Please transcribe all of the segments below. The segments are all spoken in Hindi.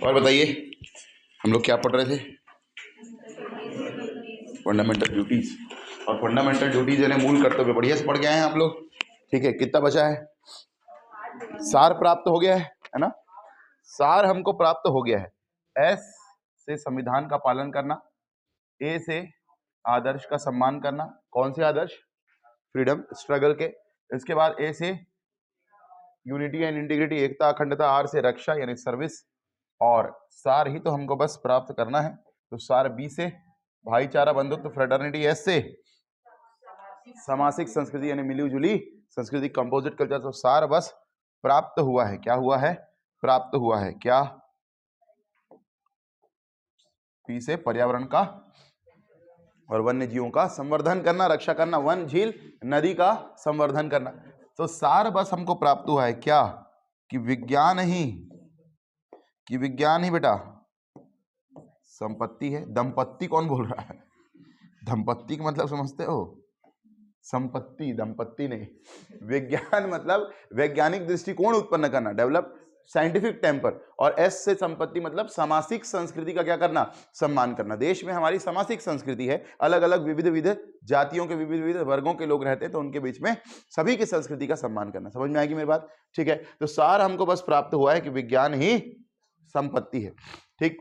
और बताइए, हम लोग क्या पढ़ रहे थे? Fundamental duties. और फंडामेंटल ड्यूटीज यानी मूल कर्तव्य बढ़िया से पढ़ के आए हैं आप लोग। ठीक है, कितना बचा है? सार प्राप्त हो गया है ना? सार हमको प्राप्त हो गया है। एस से संविधान का पालन करना, ए से आदर्श का सम्मान करना। कौन से आदर्श? फ्रीडम स्ट्रगल के। इसके बाद ए से यूनिटी एंड इंटीग्रिटी, एकता अखंडता। आर से रक्षा यानी सर्विस। और सार ही तो हमको बस प्राप्त करना है, तो सार बी से भाईचारा बंधुत्व फ्रेटर्निटी। एस से सामाजिक संस्कृति यानी मिली जुली संस्कृति कंपोजिट कल्चर। तो सार बस प्राप्त हुआ है। क्या हुआ है? प्राप्त हुआ है। क्या? पी से पर्यावरण का और वन्य जीवों का संवर्धन करना, रक्षा करना, वन झील नदी का संवर्धन करना। तो सार बस हमको प्राप्त हुआ है। क्या? कि विज्ञान ही बेटा संपत्ति है। दंपत्ति कौन बोल रहा है? दंपत्ति का मतलब समझते हो? संपत्ति, दंपत्ति नहीं। विज्ञान मतलब वैज्ञानिक दृष्टिकोण उत्पन्न करना, डेवलप साइंटिफिक टेम्पर। और एस से संपत्ति मतलब सामाजिक संस्कृति का क्या करना? सम्मान करना। देश में हमारी सामाजिक संस्कृति है, अलग अलग विविध जातियों के विविध वर्गों के लोग रहते हैं, तो उनके बीच में सभी की संस्कृति का सम्मान करना। समझ में आएगी मेरी बात? ठीक है, तो सार हमको बस प्राप्त हुआ है कि विज्ञान ही संपत्ति है। ठीक,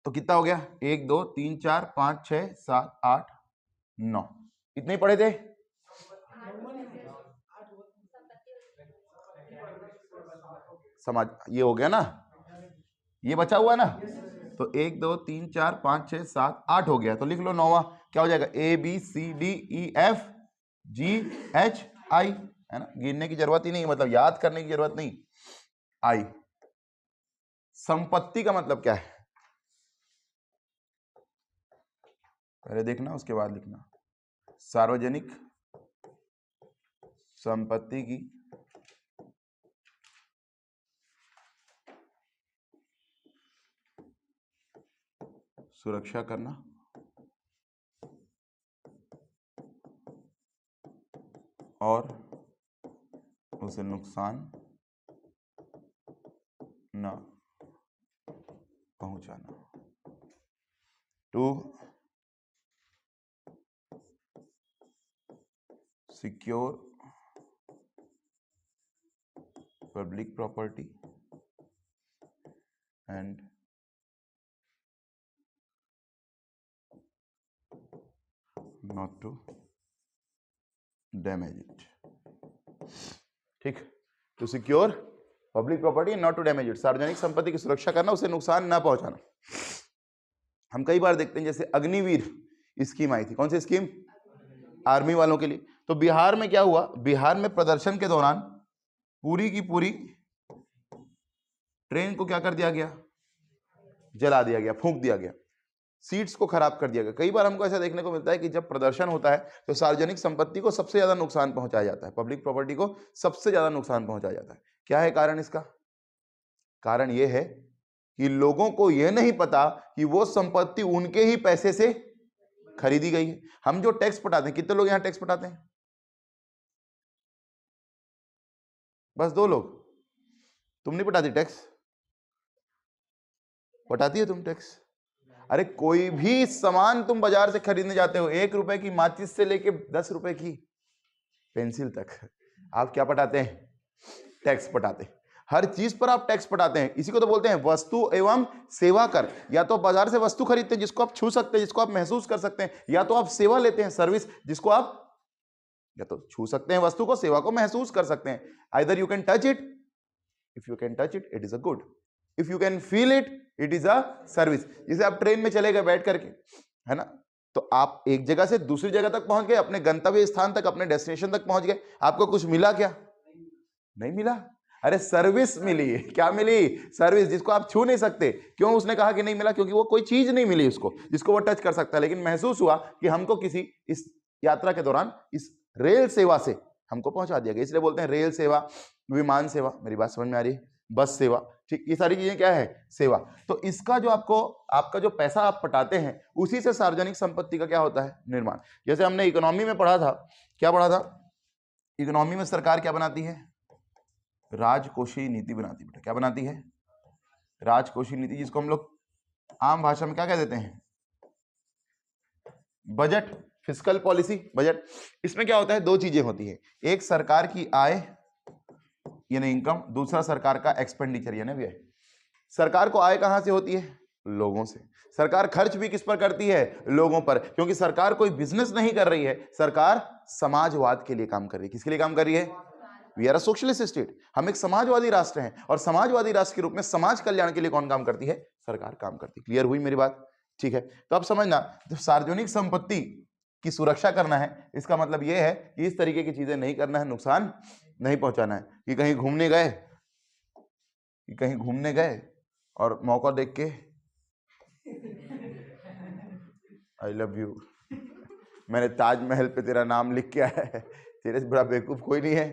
तो कितना हो गया? 1 2 3 4 5 6 7 8 9, कितने ही पढ़े थे? समाज, ये हो गया ना, ये बचा हुआ ना। तो 1 2 3 4 5 6 7 8 हो गया। तो लिख लो 9वां। क्या हो जाएगा? ABCDEFGHI, है ना? गिनने की जरूरत ही नहीं, मतलब याद करने की जरूरत नहीं। आई। संपत्ति का मतलब क्या है? पहले देखना, उसके बाद लिखना। सार्वजनिक संपत्ति की सुरक्षा करना और उसे नुकसान न पहुंचाना। To secure public property and not to damage it. ठीक, to secure public property and not to damage it, सार्वजनिक संपत्ति की सुरक्षा करना, उसे नुकसान न पहुंचाना। हम कई बार देखते हैं, जैसे अग्निवीर स्कीम आई थी। कौन सी स्कीम? आर्मी वालों के लिए। तो बिहार में क्या हुआ? बिहार में प्रदर्शन के दौरान पूरी की पूरी ट्रेन को क्या कर दिया गया? जला दिया गया, फूंक दिया गया, सीट्स को खराब कर दिया गया। कई बार हमको ऐसा देखने को मिलता है कि जब प्रदर्शन होता है तो सार्वजनिक संपत्ति को सबसे ज्यादा नुकसान पहुंचाया जाता है, पब्लिक प्रॉपर्टी को सबसे ज्यादा नुकसान पहुंचाया जाता है। क्या है कारण इसका? कारण यह है कि लोगों को यह नहीं पता कि वो संपत्ति उनके ही पैसे से खरीदी गई है। हम जो टैक्स पटाते हैं, कितने लोग यहां टैक्स पटाते हैं? बस 2 लोग। तुम नहीं पटाती टैक्स? पटाती है तुम टैक्स? अरे कोई भी सामान तुम बाजार से खरीदने जाते हो, 1 रुपए की माचिस से लेके 10 रुपए की पेंसिल तक, आप क्या पटाते हैं? टैक्स पटाते हैं। हर चीज पर आप टैक्स पटाते हैं। इसी को तो बोलते हैं वस्तु एवं सेवा कर। या तो बाजार से वस्तु खरीदते हैं जिसको आप छू सकते हैं, जिसको आप महसूस कर सकते हैं, या तो आप सेवा लेते हैं, सर्विस, जिसको आप या तो छू सकते हैं वस्तु को, सेवा को महसूस कर सकते हैं। Either you can touch it, if you can touch it, it is a good, if you can feel it, it is a service. जैसे आप ट्रेन में चले गए बैठ करके, है ना, तो आप एक जगह से दूसरी जगह तक पहुंच गए, अपने गंतव्य स्थान तक, अपने डेस्टिनेशन तक पहुंच गए। आपको कुछ मिला क्या? नहीं मिला। अरे सर्विस मिली। क्या मिली? सर्विस, जिसको आप छू नहीं सकते। क्यों उसने कहा कि नहीं मिला? क्योंकि वो कोई चीज नहीं मिली उसको जिसको वो टच कर सकता है, लेकिन महसूस हुआ कि हमको किसी इस यात्रा के दौरान इस रेल सेवा से हमको पहुंचा दिया गया। इसलिए बोलते हैं रेल सेवा, विमान सेवा। मेरी बात समझ में आ रही है? बस सेवा। ठीक, ये सारी चीजें क्या है? सेवा। तो इसका जो आपका जो पैसा आप पटाते हैं, उसी से सार्वजनिक संपत्ति का क्या होता है? निर्माण। जैसे हमने इकोनॉमी में पढ़ा था, क्या पढ़ा था? इकोनॉमी में सरकार क्या बनाती है? राजकोषीय नीति बनाती है। बेटा क्या बनाती है? राजकोषीय नीति, जिसको हम लोग आम भाषा में क्या कह देते हैं, बजट, फिस्कल पॉलिसी, बजट। इसमें क्या होता है, दो चीजें होती है, एक सरकार की आय यानी इनकम, दूसरा सरकार का एक्सपेंडिचर यानी व्यय। सरकार को आय कहां से होती है, लोगों से। सरकार खर्च भी किस पर करती है, लोगों पर, क्योंकि सरकार कोई बिजनेस नहीं कर रही है, सरकार समाजवाद के लिए काम कर रही है। किसके लिए काम कर रही है, we are a socialist state, हम एक समाजवादी राष्ट्र हैं, और समाजवादी राष्ट्र के रूप में समाज कल्याण के लिए कौन काम करती है, सरकार काम करती है। क्लियर हुई मेरी बात, ठीक है। तो अब समझना, जब सार्वजनिक संपत्ति की सुरक्षा करना है, इसका मतलब यह है कि इस तरीके की चीजें नहीं करना है, नुकसान नहीं पहुंचाना है। कि कहीं घूमने गए और मौका देख के आई लव यू, मैंने ताजमहल पे तेरा नाम लिख के आया है, तेरे से बड़ा बेवकूफ कोई नहीं है।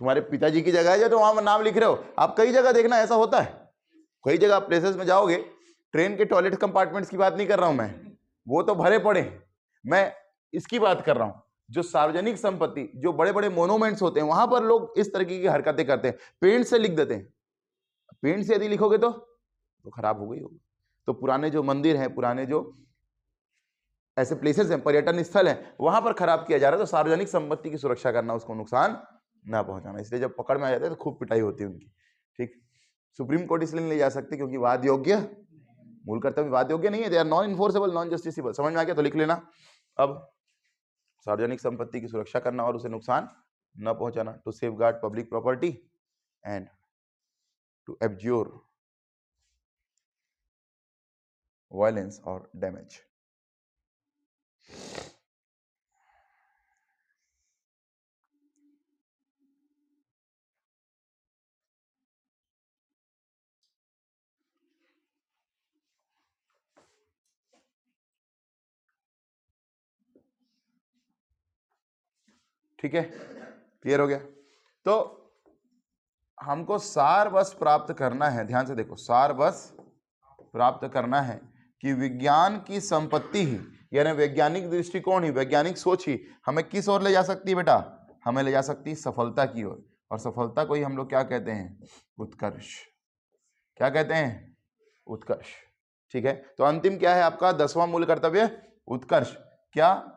तुम्हारे पिताजी की जगह है जो तो वहां नाम लिख रहे हो। आप कई जगह देखना ऐसा होता है, कई जगह प्लेसेस में जाओगे, ट्रेन के टॉयलेट कंपार्टमेंट्स की बात नहीं कर रहा हूं मैं, वो तो भरे पड़े हैं, मैं इसकी बात कर रहा हूं जो सार्वजनिक संपत्ति, जो बड़े बड़े मोनूमेंट्स होते हैं, वहां पर लोग इस तरीके की हरकतें करते हैं, पेंट से लिख देते हैं। पेंट से यदि लिखोगे तो खराब हो गई होगी। तो पुराने जो मंदिर हैं, पुराने जो ऐसे प्लेसेस हैं, पर्यटन स्थल हैं, वहां पर खराब किया जा रहा है। तो सार्वजनिक संपत्ति की सुरक्षा करना, उसको नुकसान ना पहुंचाना, इसलिए जब पकड़ में आ जाते हैं तो खूब पिटाई होती है उनकी, ठीक। सुप्रीम कोर्ट इसलिए नहीं ले जा सकते क्योंकि वाद योग्य, मूल कर्तव्य वाद योग्य नहीं है, they are non enforceable, non justiciable. समझ में आ गया, तो लिख लेना। अब सार्वजनिक संपत्ति की सुरक्षा करना और उसे नुकसान न पहुंचाना, to safeguard public property and to abjure violence और डैमेज। ठीक है, क्लियर हो गया। तो हमको सार बस प्राप्त करना है, ध्यान से देखो, सार बस प्राप्त करना है कि विज्ञान की संपत्ति ही, यानी वैज्ञानिक दृष्टिकोण ही, वैज्ञानिक सोच ही हमें किस ओर ले जा सकती है बेटा, हमें ले जा सकती है सफलता की ओर। और सफलता को ही हम लोग क्या कहते हैं, उत्कर्ष। क्या कहते हैं, उत्कर्ष। ठीक है, तो अंतिम क्या है आपका 10वां मूल कर्तव्य, उत्कर्ष। क्या,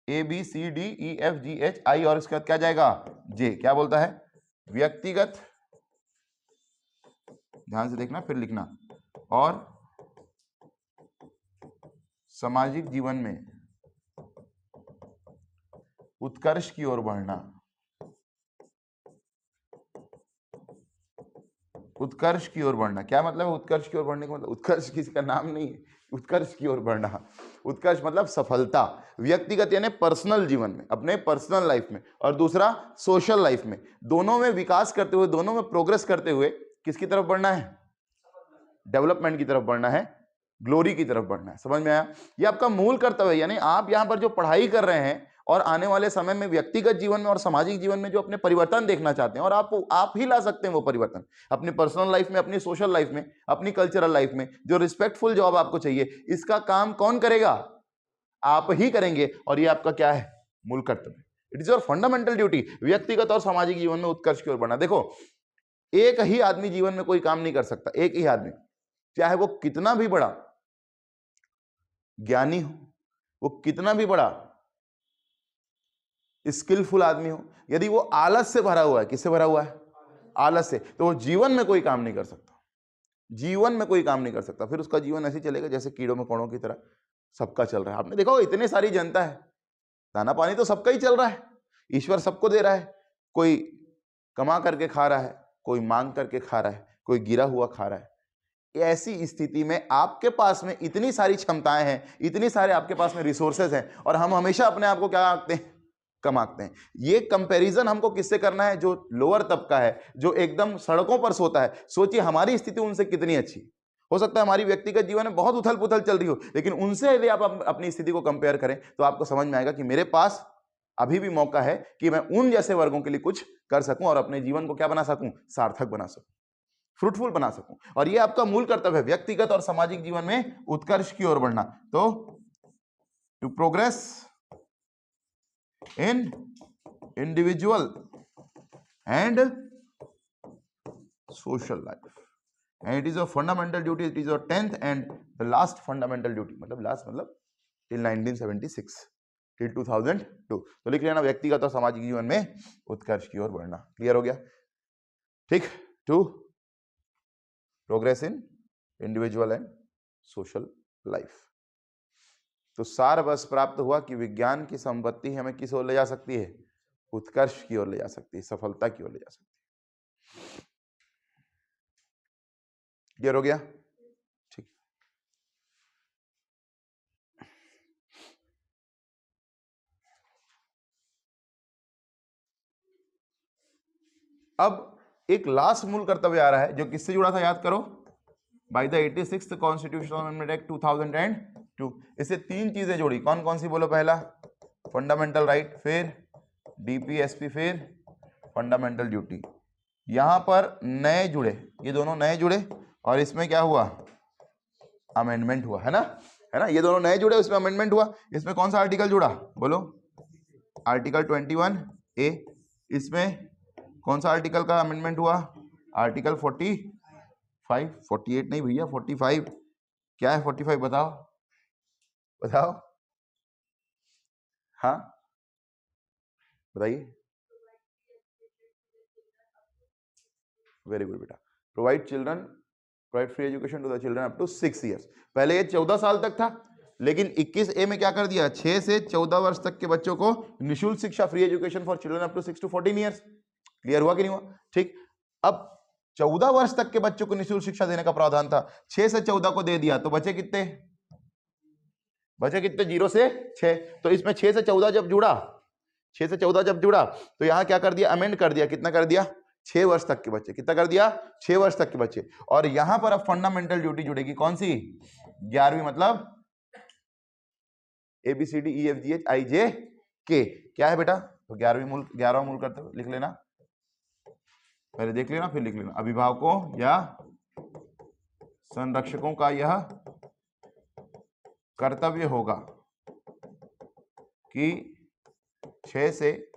ABCDEFGHI और इसके बाद क्या जाएगा, J। क्या बोलता है, व्यक्तिगत, ध्यान से देखना फिर लिखना, और सामाजिक जीवन में उत्कर्ष की ओर बढ़ना। उत्कर्ष की ओर बढ़ना, क्या मतलब है उत्कर्ष की ओर बढ़ने का मतलब, उत्कर्ष किसी का नाम नहीं है, उत्कर्ष की ओर बढ़ना। उत्कर्ष मतलब सफलता, व्यक्तिगत यानी पर्सनल जीवन में, अपने पर्सनल लाइफ में, और दूसरा सोशल लाइफ में, दोनों में विकास करते हुए, दोनों में प्रोग्रेस करते हुए किसकी तरफ बढ़ना है, डेवलपमेंट की तरफ बढ़ना है, ग्लोरी की तरफ बढ़ना है। समझ में आया, ये आपका मूल कर्तव्य है। यानी आप यहां पर जो पढ़ाई कर रहे हैं और आने वाले समय में व्यक्तिगत जीवन में और सामाजिक जीवन में जो अपने परिवर्तन देखना चाहते हैं, और आप ही ला सकते हैं वो परिवर्तन अपनी पर्सनल लाइफ में, अपनी सोशल लाइफ में, अपनी कल्चरल लाइफ में। जो रिस्पेक्टफुल जॉब आपको चाहिए, इसका काम कौन करेगा, आप ही करेंगे। और ये आपका क्या है, मूल कर्तव्य। It is your fundamental duty, व्यक्तिगत और सामाजिक जीवन में उत्कर्ष की ओर बढ़ना। देखो, एक ही आदमी जीवन में कोई काम नहीं कर सकता, एक ही आदमी, चाहे वो कितना भी बड़ा ज्ञानी हो, वो कितना भी बड़ा स्किलफुल आदमी हो, यदि वो आलस से भरा हुआ है, किससे भरा हुआ है, आलस से, तो वो जीवन में कोई काम नहीं कर सकता, जीवन में कोई काम नहीं कर सकता। फिर उसका जीवन ऐसे चलेगा जैसे कीड़ों मकोड़ों की तरह सबका चल रहा है। आपने देखा होगा, इतनी सारी जनता है, दाना पानी तो सबका ही चल रहा है, ईश्वर सबको दे रहा है, कोई कमा करके खा रहा है, कोई मांग करके खा रहा है, कोई गिरा हुआ खा रहा है। ऐसी स्थिति में आपके पास में इतनी सारी क्षमताएं हैं, इतनी सारे आपके पास में रिसोर्सेज हैं, और हम हमेशा अपने आप को क्या आंकते हैं, कम आंकते हैं। ये कंपैरिजन हमको किससे करना है, जो लोअर तबका है, जो एकदम सड़कों पर सोता है। सोचिए हमारी स्थिति उनसे कितनी अच्छी हो सकता है, हमारी व्यक्तिगत जीवन में बहुत उथल पुथल चल रही हो, लेकिन उनसे यदि आप अपनी स्थिति को कंपेयर करें तो आपको समझ में आएगा कि मेरे पास अभी भी मौका है कि मैं उन जैसे वर्गों के लिए कुछ कर सकूं और अपने जीवन को क्या बना सकूं, सार्थक बना सकूं, फ्रूटफुल बना सकूं। और ये आपका मूल कर्तव्य है, व्यक्तिगत और सामाजिक जीवन में उत्कर्ष की ओर बढ़ना। तो to progress in individual and social life, and it is a fundamental duty, it is your 10th and the last fundamental duty, मतलब last मतलब till 1976 till 2002। तो लिख लेना व्यक्तिगत और सामाजिक जीवन में उत्कर्ष की ओर बढ़ना। क्लियर हो गया? ठीक। To progress in individual and social life. तो सार बस प्राप्त हुआ कि विज्ञान की संपत्ति हमें किस ओर ले जा सकती है? उत्कर्ष की ओर ले जा सकती है, सफलता की ओर ले जा सकती है। क्लियर हो गया? ठीक। अब एक लास्ट मूल कर्तव्य आ रहा है जो किससे जुड़ा था, याद करो, by the 86th constitutional amendment act 2002। इससे तीन चीजें जोड़ी, कौन कौन सी बोलो? पहला फंडामेंटल राइट, फिर डीपीएसपी, फिर फंडामेंटल ड्यूटी। यहां पर नए जुड़े, ये दोनों नए जुड़े और इसमें क्या हुआ? अमेंडमेंट हुआ, है ना, है ना। ये दोनों नए जुड़े, उसमें अमेंडमेंट हुआ। इसमें कौन सा आर्टिकल जुड़ा बोलो? Article 21A। इसमें कौन सा आर्टिकल का अमेंडमेंट हुआ? आर्टिकल 45, 48 नहीं भैया, 45। क्या है 45? बताओ बताओ, हाँ बताइए। वेरी गुड बेटा। Provide free education to the children up to 6 years। पहले ये 14 साल तक था, लेकिन 21A में क्या कर दिया? 6 से 14 वर्ष तक के बच्चों को निःशुल्क शिक्षा, free education for children up to 6 to 14 years। Clear हुआ कि नहीं हुआ? ठीक। अब 14 वर्ष तक के बच्चों को निःशुल्क शिक्षा देने का प्रावधान था, 6 से 14 को दे दिया, तो बचे कितने? 0 से 6। तो इसमें 6 से 14 जब जुड़ा, 6 से 14 जब जुड़ा, तो यहां क्या कर दिया? अमेंड कर दिया। कितना कर दिया? 6 वर्ष तक के बच्चे। कितना कर दिया? 6 वर्ष तक के बच्चे। और यहां पर अब फंडामेंटल ड्यूटी जुड़ेगी, कौन सी? 11वीं, मतलब ABCDEFGHIJK। क्या है बेटा? तो 11वां मूल करते हुए लिख लेना, पहले देख लेना फिर लिख लेना। अभिभावकों या संरक्षकों का यह कर्तव्य होगा कि 6 से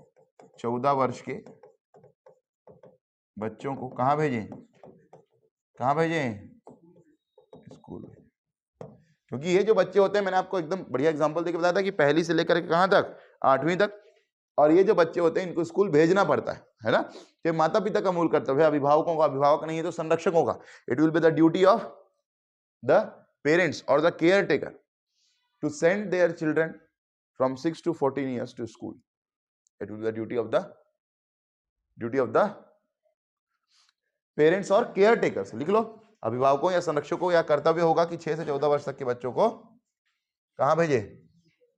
14 वर्ष के बच्चों को कहाँ भेजें? कहाँ भेजें? स्कूल में। क्योंकि ये जो बच्चे होते हैं, मैंने आपको एकदम बढ़िया एग्जांपल देके बताया था कि पहली से लेकर कहाँ तक? 8वीं तक। और ये जो बच्चे होते हैं इनको स्कूल भेजना पड़ता है ना। तो माता पिता का मूल कर्तव्य है, अभिभावकों का, अभिभावक नहीं है तो संरक्षकों का। It will be the duty of the parents और the care taker to send their children from 6 to 14 years to school. It will be the duty of the parents और केयर टेकर्स। लिख लो, अभिभावकों या संरक्षकों या कर्तव्य होगा कि 6 से 14 वर्ष तक के बच्चों को कहां भेजे?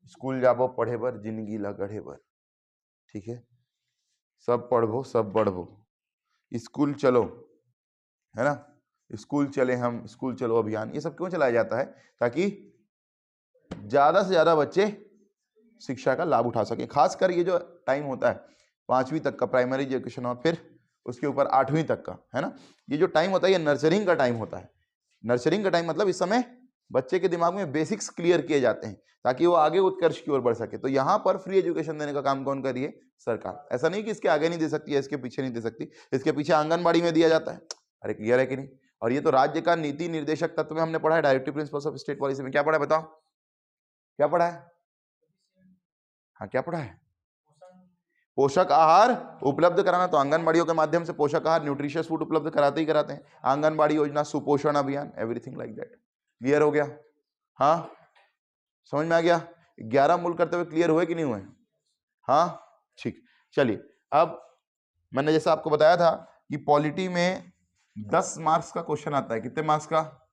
स्कूल जाबो पढ़े बर, जिंदगी ला गढ़े बर। ठीक है, सब पढ़ो सब बढ़ो, स्कूल चलो, है ना, स्कूल चले हम, स्कूल चलो अभियान, ये सब क्यों चलाया जाता है? ताकि ज्यादा से ज्यादा बच्चे शिक्षा का लाभ उठा सके। खासकर ये जो टाइम होता है 5वीं तक का प्राइमरी एजुकेशन और फिर उसके ऊपर 8वीं तक का, है ना, ये जो टाइम होता है ये नर्चरिंग का टाइम होता है। नर्चरिंग का टाइम मतलब इस समय बच्चे के दिमाग में बेसिक्स क्लियर किए जाते हैं ताकि वो आगे उत्कर्ष की ओर बढ़ सके। तो यहाँ पर फ्री एजुकेशन देने का काम कौन कर रही है? सरकार। ऐसा नहीं कि इसके आगे नहीं दे सकती है, इसके पीछे नहीं दे सकती, इसके पीछे आंगनबाड़ी में दिया जाता है। अरे क्लियर है कि नहीं? और ये तो राज्य का नीति निर्देशक तत्व में हमने पढ़ा है, directive principles of state policy में। क्या पढ़ा है बताओ? क्या पढ़ा है? हाँ क्या पढ़ा है? पोषक आहार उपलब्ध कराना। तो आंगनबाड़ियों के माध्यम से पोषक आहार, न्यूट्रिशियस फूड उपलब्ध कराते ही कराते हैं। आंगनबाड़ी योजना, सुपोषण अभियान, एवरीथिंग लाइक दैट। क्लियर हो गया? हाँ समझ में आ गया? 11 मूल कर्तव्य क्लियर हुए कि नहीं हुए? हाँ ठीक। चलिए, अब मैंने जैसा आपको बताया था कि पॉलिटी में 10 मार्क्स का क्वेश्चन आता है। कितने मार्क्स का?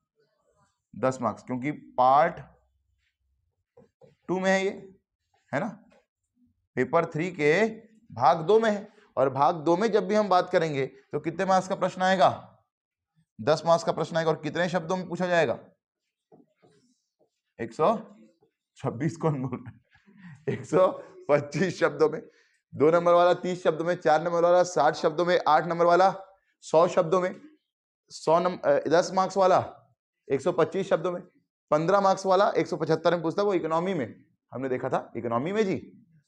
10 मार्क्स, क्योंकि पार्ट 2 में है ये, है ना, पेपर 3 के भाग 2 में है। और भाग 2 में जब भी हम बात करेंगे तो कितने मार्क्स का प्रश्न आएगा? 10 मार्क्स का प्रश्न आएगा। और कितने शब्दों में पूछा जाएगा? 126 कौन बोल रहा है? 125 शब्दों में। 2 नंबर वाला 30 शब्दों में, 4 नंबर वाला 60 शब्दों में, 8 नंबर वाला 100 शब्दों में, 10 मार्क्स वाला 125 शब्दों में, 15 मार्क्स वाला 175 में पूछता है। वो इकोनॉमी में हमने देखा था, इकोनॉमी में जी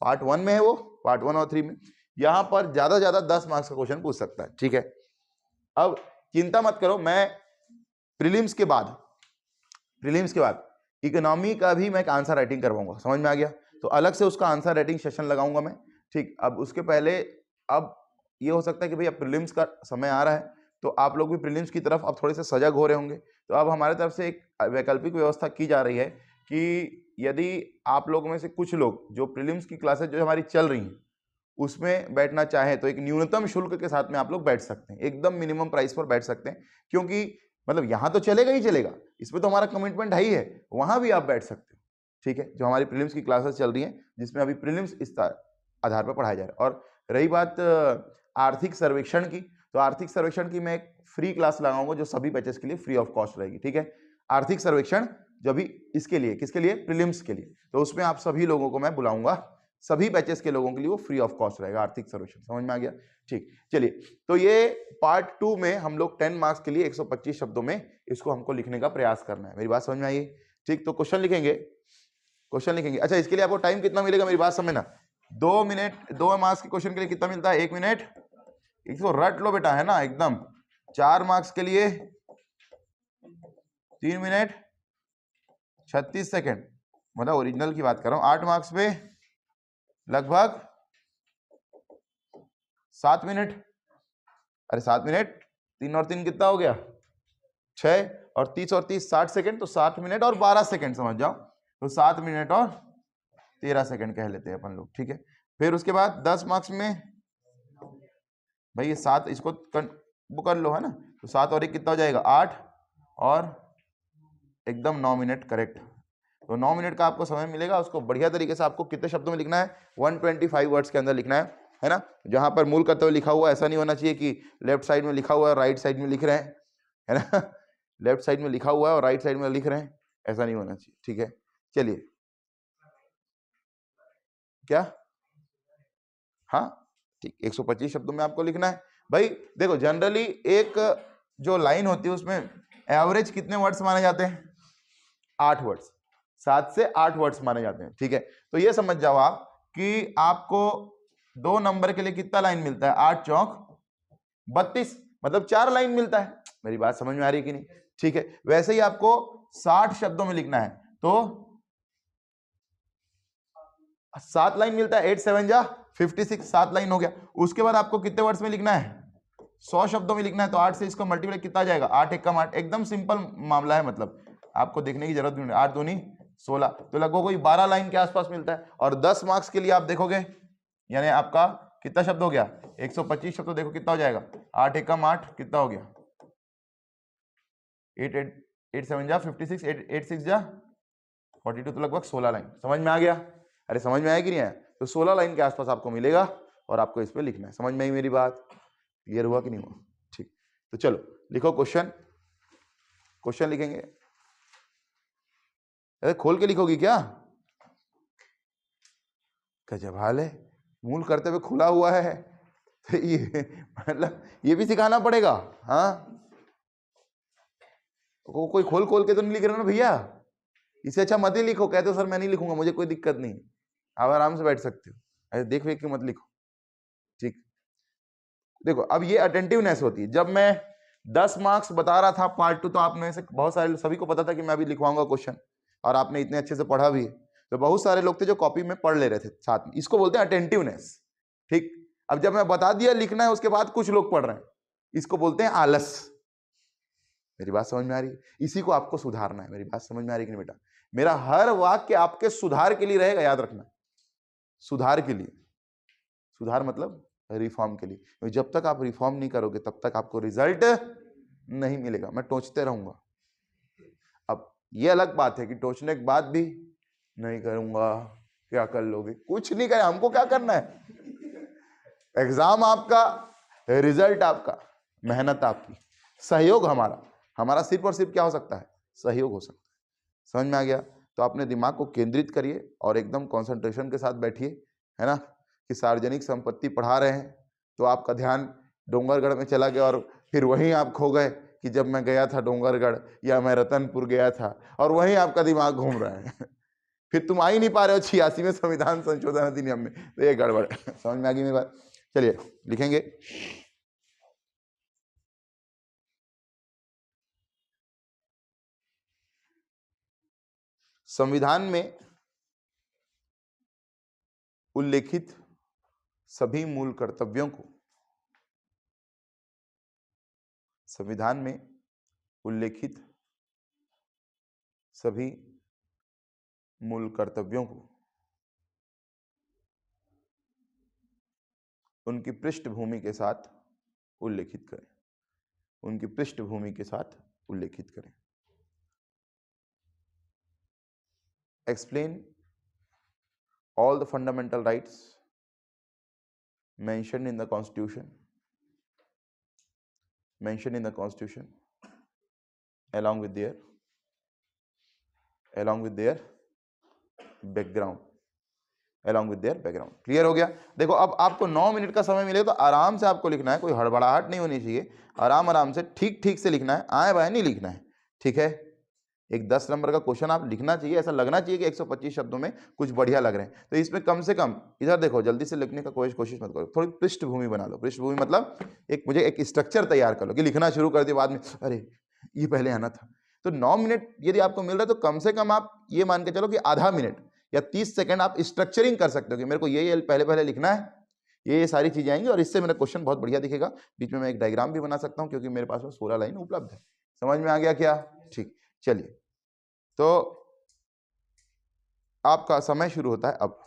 पार्ट 1 में है वो, पार्ट 1 और 3 में। यहां पर ज्यादा 10 मार्क्स का क्वेश्चन पूछ सकता है। ठीक है, अब चिंता मत करो, मैं प्रीलिम्स के बाद इकोनॉमी का भी मैं एक आंसर राइटिंग करवाऊंगा, समझ में आ गया? तो अलग से उसका आंसर राइटिंग सेशन लगाऊंगा मैं, ठीक। अब उसके पहले अब ये हो सकता है कि भैया प्रीलिम्स का समय आ रहा है तो आप लोग भी प्रीलिम्स की तरफ अब थोड़े से सजग हो रहे होंगे, तो अब हमारे तरफ से एक वैकल्पिक व्यवस्था की जा रही है कि यदि आप लोगों में से कुछ लोग जो प्रीलिम्स की क्लासेस जो हमारी चल रही हैं उसमें बैठना चाहे तो एक न्यूनतम शुल्क के साथ में आप लोग बैठ सकते हैं, एकदम मिनिमम प्राइस पर बैठ सकते हैं, क्योंकि मतलब यहाँ तो चलेगा ही चलेगा, इसमें तो हमारा कमिटमेंट है ही है, वहां भी आप बैठ सकते हो, ठीक है। जो हमारी प्रीलिम्स की क्लासेस चल रही हैं जिसमें अभी प्रीलिम्स इस आधार पर पढ़ाया जा रहा है। और रही बात आर्थिक सर्वेक्षण की, तो आर्थिक सर्वेक्षण की मैं एक फ्री क्लास लगाऊंगा जो सभी बैचेस के लिए फ्री ऑफ कॉस्ट रहेगी, ठीक है। आर्थिक सर्वेक्षण जो भी इसके लिए, किसके लिए? प्रीलिम्स के लिए, तो उसमें आप सभी लोगों को मैं बुलाऊंगा, सभी बैचेस के लोगों के लिए वो फ्री ऑफ कॉस्ट रहेगा आर्थिक सर्वेक्षण, समझ में आ गया? ठीक, चलिए। तो ये पार्ट 2 में हम लोग 10 मार्क्स के लिए 125 शब्दों में इसको हमको लिखने का प्रयास करना है, मेरी बात समझ में आई? ठीक, तो क्वेश्चन लिखेंगे। अच्छा, इसके लिए आपको टाइम कितना मिलेगा मेरी बात समझना? 2 मिनट। 2 मार्क्स के क्वेश्चन के लिए कितना मिलता है? 1 मिनट। इसको रट लो बेटा, है ना एकदम। 4 मार्क्स के लिए 3 मिनट 36 सेकेंड, मतलब ओरिजिनल की बात कर रहा हूं। 8 मार्क्स पे लगभग 7 मिनट। अरे 7 मिनट, 3 और 3 कितना हो गया? 6, और 30 और 30 60 सेकेंड, तो 7 मिनट और 12 सेकेंड समझ जाओ, तो 7 मिनट और 13 सेकेंड कह लेते हैं अपन लोग, ठीक है। फिर उसके बाद 10 मार्क्स में भाई ये 7, इसको वो कर लो, है ना, तो 7 और 1 कितना हो जाएगा? 8, और एकदम 9 मिनट, करेक्ट। तो 9 मिनट का आपको समय मिलेगा, उसको बढ़िया तरीके से आपको कितने शब्दों में लिखना है? 125 वर्ड्स के अंदर लिखना है ना। जहां पर मूल कर्तव्य लिखा हुआ ऐसा नहीं होना चाहिए कि लेफ्ट साइड में लिखा हुआ है राइट साइड में लिख रहे हैं, है ना। लेफ्ट साइड में लिखा हुआ है और राइट साइड में लिख रहे हैं, ऐसा नहीं होना चाहिए, ठीक है। चलिए, क्या? हाँ ठीक, 125 शब्दों में आपको लिखना है भाई। देखो जनरली एक जो लाइन होती है उसमें एवरेज कितने वर्ड्स माने जाते हैं? 8 वर्ड्स, 7 से 8 वर्ड्स माने जाते हैं, ठीक है। तो ये समझ जाओ आप कि आपको 2 नंबर के लिए कितना लाइन मिलता है? 8 चौक 32, मतलब 4 लाइन मिलता है। मेरी बात समझ में आ रही है कि नहीं? ठीक है। वैसे ही आपको 60 शब्दों में लिखना है तो 7 लाइन मिलता है, 8 7 जा 56, 7 लाइन हो गया। उसके बाद आपको कितने वर्ड्स में लिखना है? 100 शब्दों में लिखना है, तो 8 से इसका मल्टीप्लाई कितना आ जाएगा? 8 एकम 8, एकदम सिंपल मामला है, मतलब आपको देखने की जरूरत नहीं है। 8 दूनी 16, तो लगभग कोई 12 लाइन के आसपास मिलता है। और 10 मार्क्स के लिए आप देखोगे, यानी आपका कितना शब्द हो गया? 125 शब्द, तो देखो कितना हो जाएगा? 8 एकम 8 कितना हो गया? 8 7 जा 56, 8 6 जा 42, तो लगभग 16 लाइन। समझ में आ गया? अरे समझ में आया कि नहीं आया? तो 16 लाइन के आसपास आपको मिलेगा और आपको इस पे लिखना है। समझ में आई मेरी बात? क्लियर हुआ कि नहीं हुआ? ठीक, तो चलो लिखो क्वेश्चन लिखेंगे। अरे खोल के लिखोगी क्या? गजब हाल है, मूल करते हुए खुला हुआ है, तो ये मतलब ये भी सिखाना पड़ेगा। हाँ, कोई खोल खोल के तो नहीं लिख रहे ना भैया, इससे अच्छा मत ही लिखो। कहते हो सर मैं नहीं लिखूंगा, मुझे कोई दिक्कत नहीं, आप आराम से बैठ सकते हो, ऐसे देख के मत लिखो, ठीक। देखो अब ये अटेंटिवनेस होती है। जब मैं 10 मार्क्स बता रहा था पार्ट 2, तो आप में से बहुत सारे सभी को पता था कि मैं अभी लिखवाऊंगा क्वेश्चन, और आपने इतने अच्छे से पढ़ा भी है, तो बहुत सारे लोग थे जो कॉपी में पढ़ ले रहे थे साथ में। इसको बोलते हैं अटेंटिवनेस, ठीक। अब जब मैं बता दिया लिखना है, उसके बाद कुछ लोग पढ़ रहे हैं, इसको बोलते हैं आलस। मेरी बात समझ में आ रही है? इसी को आपको सुधारना है। मेरी बात समझ में आ रही है कि नहीं बेटा? मेरा हर वाक्य आपके सुधार के लिए रहेगा, याद रखना, सुधार के लिए। सुधार मतलब रिफॉर्म के लिए। जब तक आप रिफॉर्म नहीं करोगे तब तक आपको रिजल्ट नहीं मिलेगा। मैं टोचते रहूंगा। अब ये अलग बात है कि टोचने के बाद भी नहीं करूंगा, क्या कर लोगे? कुछ नहीं करे, हमको क्या करना है? एग्जाम आपका, रिजल्ट आपका, मेहनत आपकी, सहयोग हमारा सिर्फ और सिर्फ क्या हो सकता है? सहयोग हो सकता है। समझ में आ गया? तो अपने दिमाग को केंद्रित करिए और एकदम कंसंट्रेशन के साथ बैठिए, है ना, कि सार्वजनिक संपत्ति पढ़ा रहे हैं तो आपका ध्यान डोंगरगढ़ में चला गया और फिर वहीं आप खो गए कि जब मैं गया था डोंगरगढ़ या मैं रतनपुर गया था, और वहीं आपका दिमाग घूम रहा है। फिर तुम आ ही नहीं पा रहे हो 86वें संविधान संशोधन अधिनियम में, तो ये गड़बड़। समझ में आ गई मेरी बात? चलिए लिखेंगे। संविधान में उल्लेखित सभी मूल कर्तव्यों को, संविधान में उल्लेखित सभी मूल कर्तव्यों को उनकी पृष्ठभूमि के साथ उल्लेखित करें, उनकी पृष्ठभूमि के साथ उल्लेखित करें। Explain all the fundamental rights mentioned in the Constitution, along with their background, clear हो गया? देखो अब आपको 9 मिनट का समय मिलेगा तो आराम से आपको लिखना है, कोई हड़बड़ाहट नहीं होनी चाहिए, आराम से ठीक से लिखना है, आए बाएं नहीं लिखना है, ठीक है? एक 10 नंबर का क्वेश्चन आप लिखना चाहिए, ऐसा लगना चाहिए कि 125 शब्दों में कुछ बढ़िया लग रहे हैं, तो इसमें कम से कम इधर देखो, जल्दी से लिखने का कोशिश मत करो, थोड़ी पृष्ठभूमि बना लो। पृष्ठभूमि मतलब मुझे एक स्ट्रक्चर तैयार कर लो कि लिखना शुरू कर दिया बाद में अरे ये पहले आना था। तो 9 मिनट यदि आपको मिल रहा है तो कम से कम आप ये मान के चलो कि आधा मिनट या 30 सेकंड आप स्ट्रक्चरिंग कर सकते हो कि मेरे को ये पहले लिखना है, ये सारी चीजें आएंगी और इससे मेरा क्वेश्चन बहुत बढ़िया दिखेगा। बीच में मैं एक डायग्राम भी बना सकता हूं क्योंकि मेरे पास में 16 लाइन उपलब्ध है। समझ में आ गया क्या? ठीक, चलिए तो आपका समय शुरू होता है अब।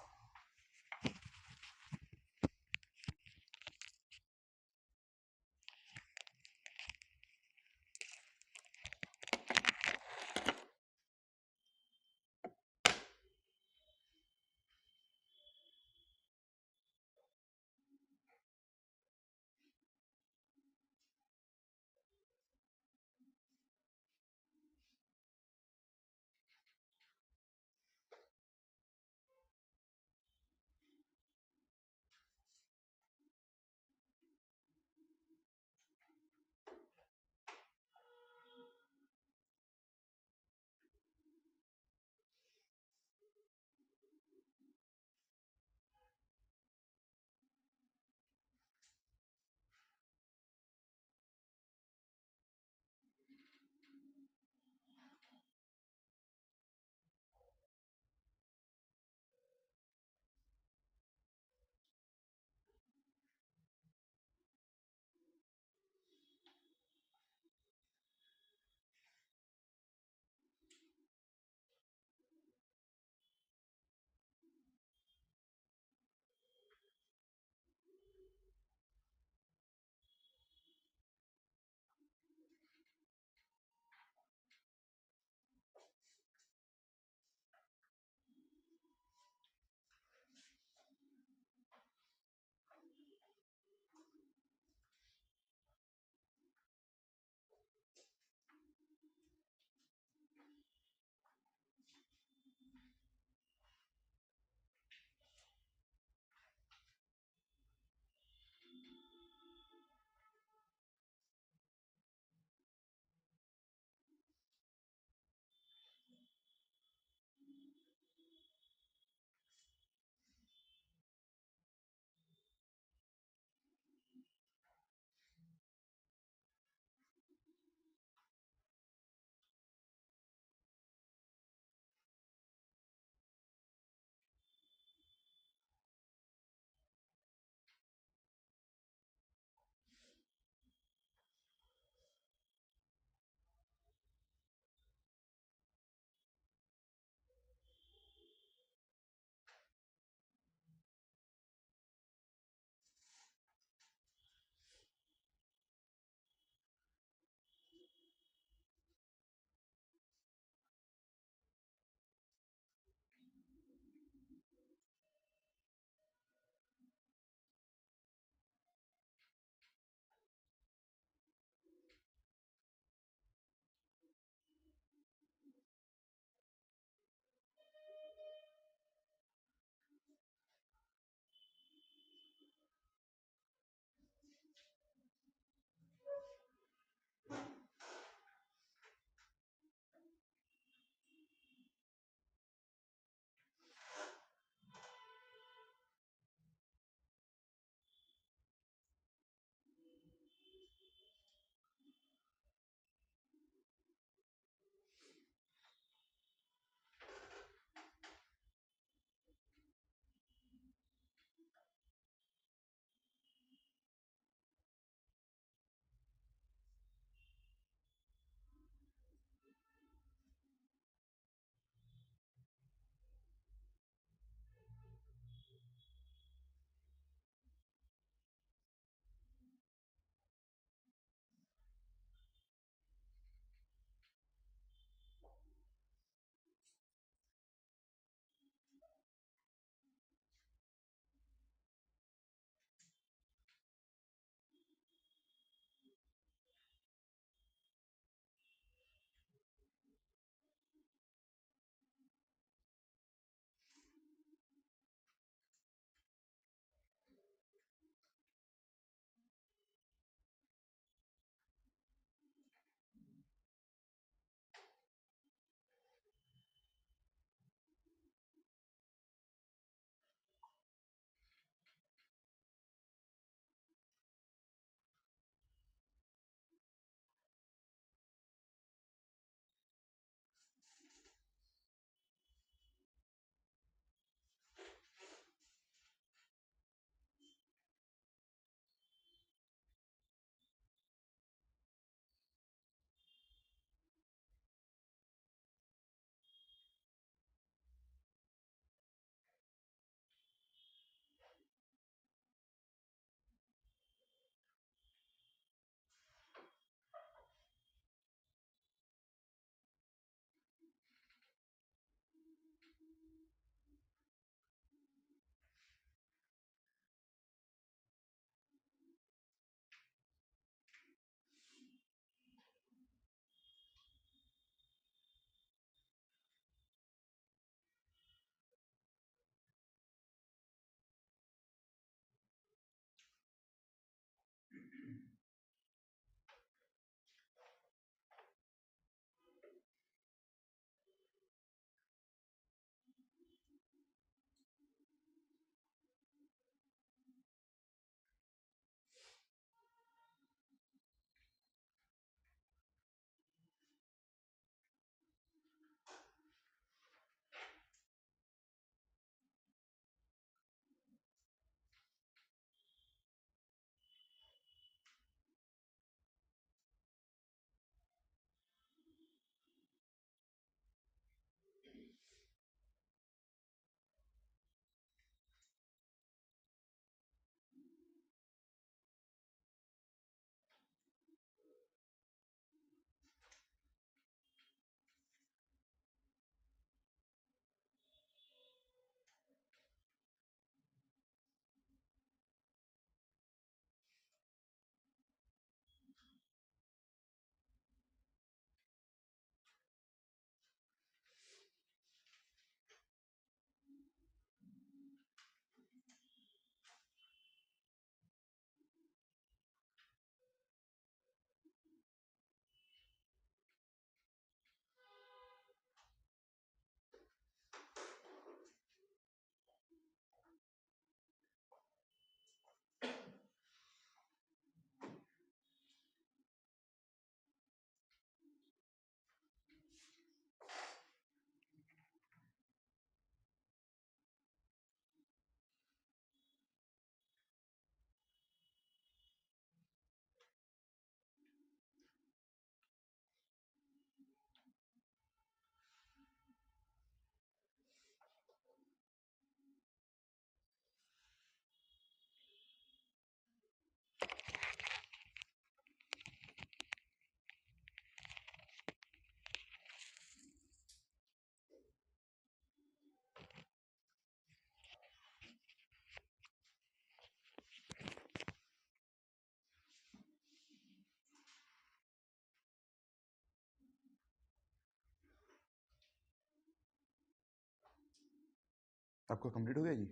आपका कंप्लीट हो गया जी?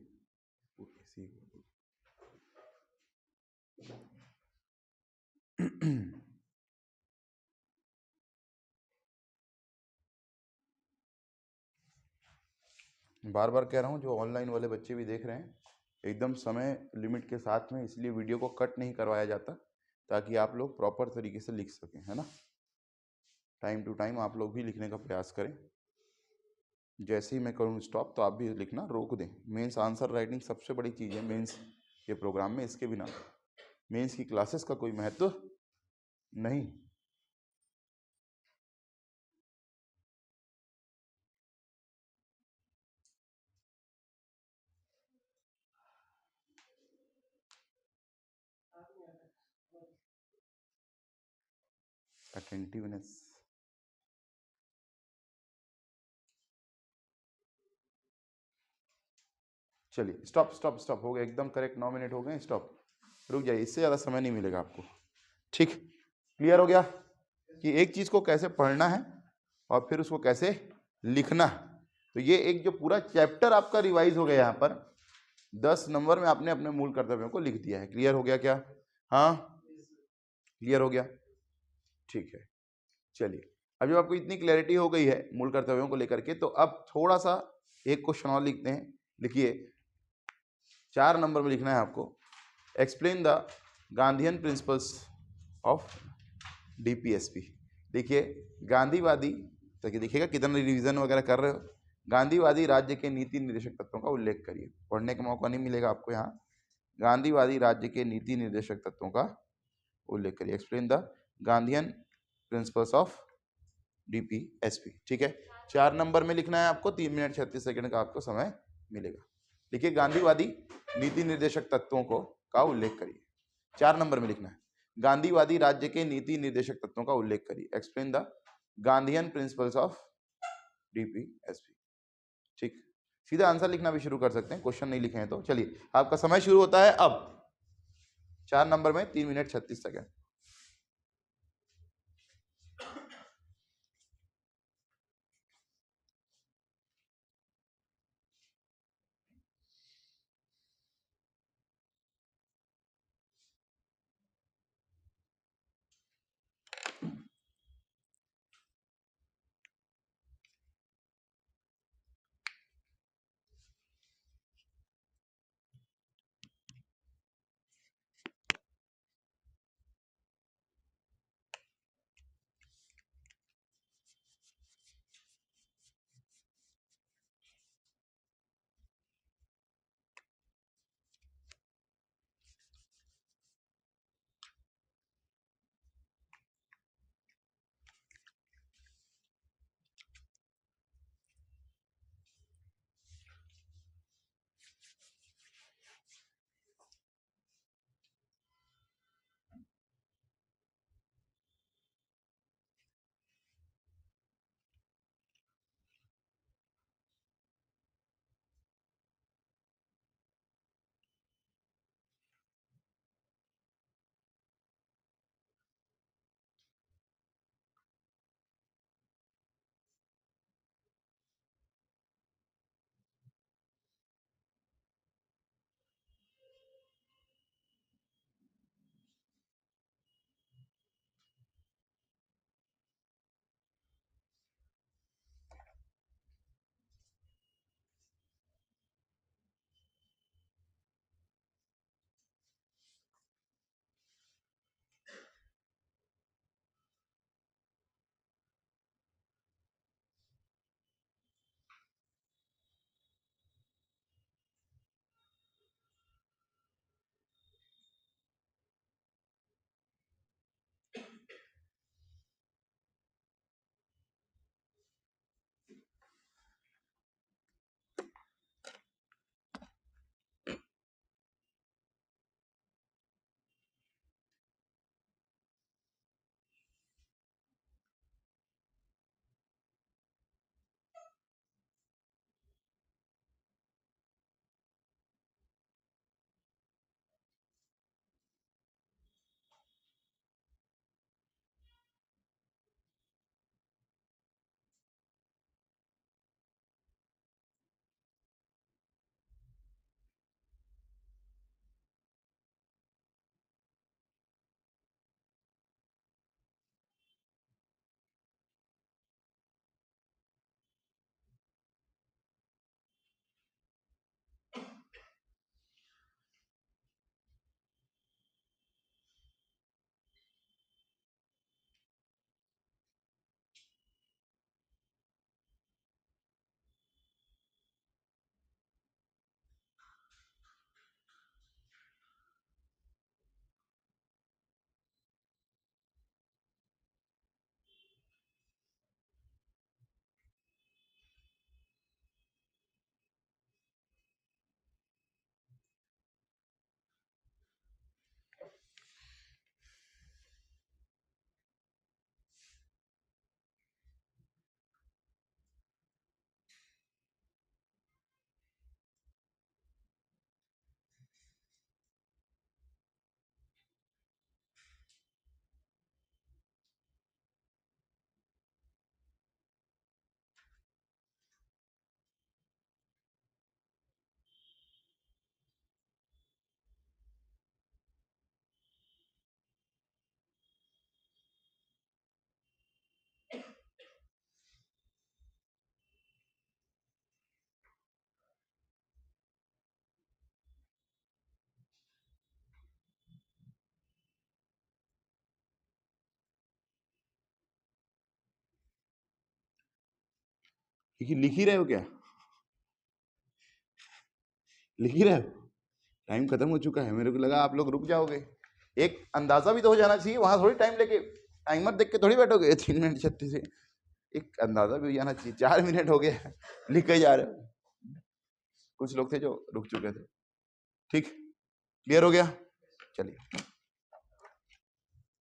बार बार कह रहा हूँ, जो ऑनलाइन वाले बच्चे भी देख रहे हैं, एकदम समय लिमिट के साथ में, इसलिए वीडियो को कट नहीं करवाया जाता, ताकि आप लोग प्रॉपर तरीके से लिख सकें, है ना। टाइम टू टाइम आप लोग भी लिखने का प्रयास करें। जैसे ही मैं करूँ स्टॉप तो आप भी लिखना रोक दें। मेंस आंसर राइटिंग सबसे बड़ी चीज़ है मेंस के प्रोग्राम में, इसके बिना मेंस की क्लासेस का कोई महत्व नहीं। अटेंटिवनेस। चलिए स्टॉप स्टॉप स्टॉप, हो गया एकदम करेक्ट, 9 मिनट हो गए, स्टॉप, रुक जाइए, इससे ज़्यादा समय नहीं मिलेगा आपको। ठीक, क्लियर हो गया कि एक चीज़ को कैसे पढ़ना है और फिर उसको कैसे लिखना है। तो ये एक जो पूरा चैप्टर आपका रिवाइज हो गया, यहाँ पर 10 नंबर में आपने अपने मूल कर्तव्यों को लिख दिया है। क्लियर हो गया क्या? हाँ, क्लियर हो गया, ठीक है। चलिए, अब जब आपको इतनी क्लैरिटी हो गई है मूल कर्तव्यों को लेकर के, तो अब थोड़ा सा एक क्वेश्चन और लिखते हैं। लिखिए, 4 नंबर में लिखना है आपको, explain the Gandhian principles of DPSP. देखिए, गांधीवादी, तो देखिएगा कितना रिवीजन वगैरह कर रहे हो। गांधीवादी राज्य के नीति निर्देशक तत्वों का उल्लेख करिए। पढ़ने का मौका नहीं मिलेगा आपको यहाँ। गांधीवादी राज्य के नीति निर्देशक तत्वों का उल्लेख करिए। Explain the Gandhian principles of DPSP. ठीक है, 4 नंबर में लिखना है आपको, 3 मिनट 36 सेकंड का आपको समय मिलेगा। देखिए, गांधीवादी नीति निर्देशक तत्वों को का उल्लेख करिए। 4 नंबर में लिखना है, गांधीवादी राज्य के नीति निर्देशक तत्वों का उल्लेख करिए। Explain the Gandhian principles of DPSP. ठीक, सीधा आंसर लिखना भी शुरू कर सकते हैं, क्वेश्चन नहीं लिखे हैं तो। चलिए, आपका समय शुरू होता है अब, 4 नंबर में 3 मिनट 36 सेकंड। लिख ही रहे हो क्या? लिख ही रहे हो? टाइम खत्म हो चुका है, मेरे को लगा आप लोग रुक जाओगे। एक अंदाजा भी तो हो जाना चाहिए, वहां थोड़ी टाइम लेके टाइमर देख के थोड़ी बैठोगे 3 मिनट 36 से। एक अंदाजा भी हो जाना चाहिए। 4 मिनट हो गए लिख के जा रहे हो। कुछ लोग थे जो रुक चुके थे। ठीक, क्लियर हो गया? चलिए,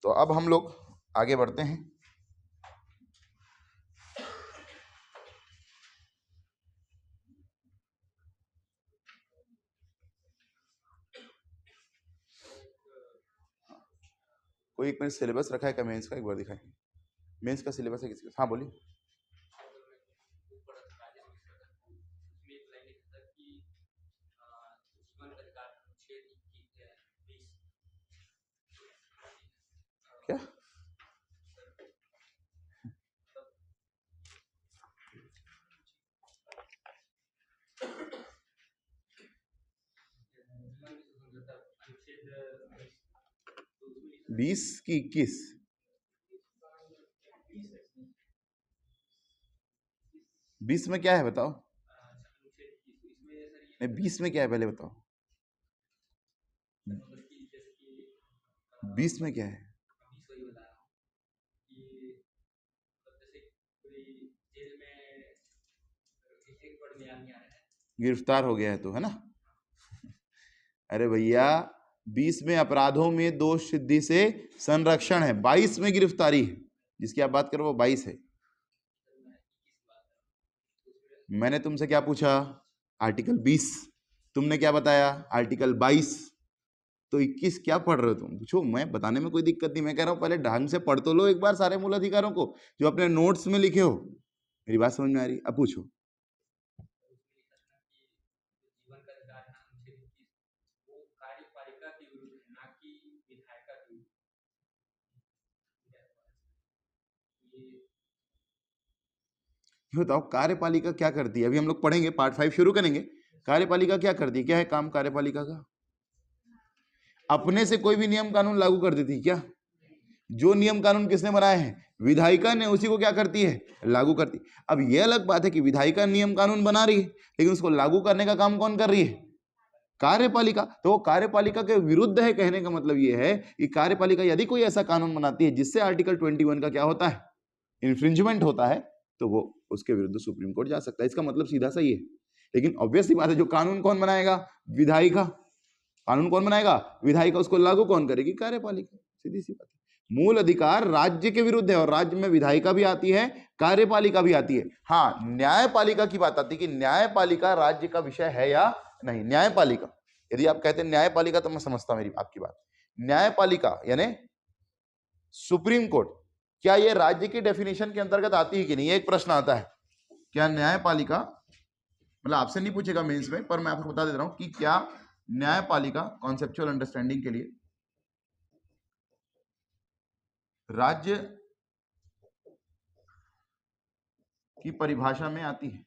तो अब हम लोग आगे बढ़ते हैं। कोई एक मैंने सिलेबस रखा है क्या मेंस का? एक बार दिखाएं, मेंस का सिलेबस है किसी का? हाँ बोलिए। क्या? बीस की 21? बीस में क्या है बताओ? नहीं, 20 में क्या है पहले बताओ। 20 में क्या है? गिरफ्तार हो गया है तो, है ना? अरे भैया, 20 में अपराधों में दोष सिद्धि से संरक्षण है, 22 में गिरफ्तारी है। जिसकी आप बात करो वो 22 है। मैंने तुमसे क्या पूछा? आर्टिकल 20। तुमने क्या बताया? आर्टिकल 22। तो 21 क्या पढ़ रहे हो तुम? पूछो, मैं बताने में कोई दिक्कत नहीं। मैं कह रहा हूं पहले ढंग से पढ़ तो लो एक बार सारे मूल अधिकारों को जो अपने नोट्स में लिखे हो। मेरी बात समझ में आ रही? अब पूछो। बताओ कार्यपालिका क्या करती है? अभी हम लोग पढ़ेंगे, पार्ट 5 शुरू करेंगे। कार्यपालिका क्या करती है? क्या है काम कार्यपालिका का? अपने से कोई भी नियम कानून लागू कर देती है क्या? जो नियम कानून किसने बनाए हैं? विधायिका ने, उसी को क्या करती है? लागू करती। अब यह अलग बात है कि विधायिका नियम कानून बना रही है, लेकिन उसको लागू करने का काम कौन कर रही है? कार्यपालिका। तो वो कार्यपालिका के विरुद्ध है। कहने का मतलब यह है कि कार्यपालिका यदि कोई ऐसा कानून बनाती है जिससे आर्टिकल 21 का क्या होता है? इन्फ्रिंजमेंट होता है, तो वो उसके विरुद्ध सुप्रीम कोर्ट जा सकता है। इसका मतलब सीधा सा ही है। लेकिन ऑब्वियसली बात है, जो कानून कौन बनाएगा? विधायिका। कानून कौन बनाएगा? विधायिका। उसको लागू कौन करेगी? कार्यपालिका। सीधी सी बात है। मूल अधिकार राज्य के विरुद्ध है, और राज्य में विधायिका भी आती है, कार्यपालिका भी आती है। हाँ, न्यायपालिका की बात आती है कि न्यायपालिका राज्य का विषय है या नहीं। न्यायपालिका, यदि आप कहते हैं न्यायपालिका तो मैं समझता मेरी आपकी बात। न्यायपालिका यानी सुप्रीम कोर्ट, क्या ये राज्य की डेफिनेशन के अंतर्गत आती है कि नहीं? एक प्रश्न आता है। क्या न्यायपालिका, मतलब आपसे नहीं पूछेगा मेंस में, पर मैं आपको बता दे रहा हूं कि क्या न्यायपालिका कॉन्सेप्चुअल अंडरस्टैंडिंग के लिए राज्य की परिभाषा में आती है?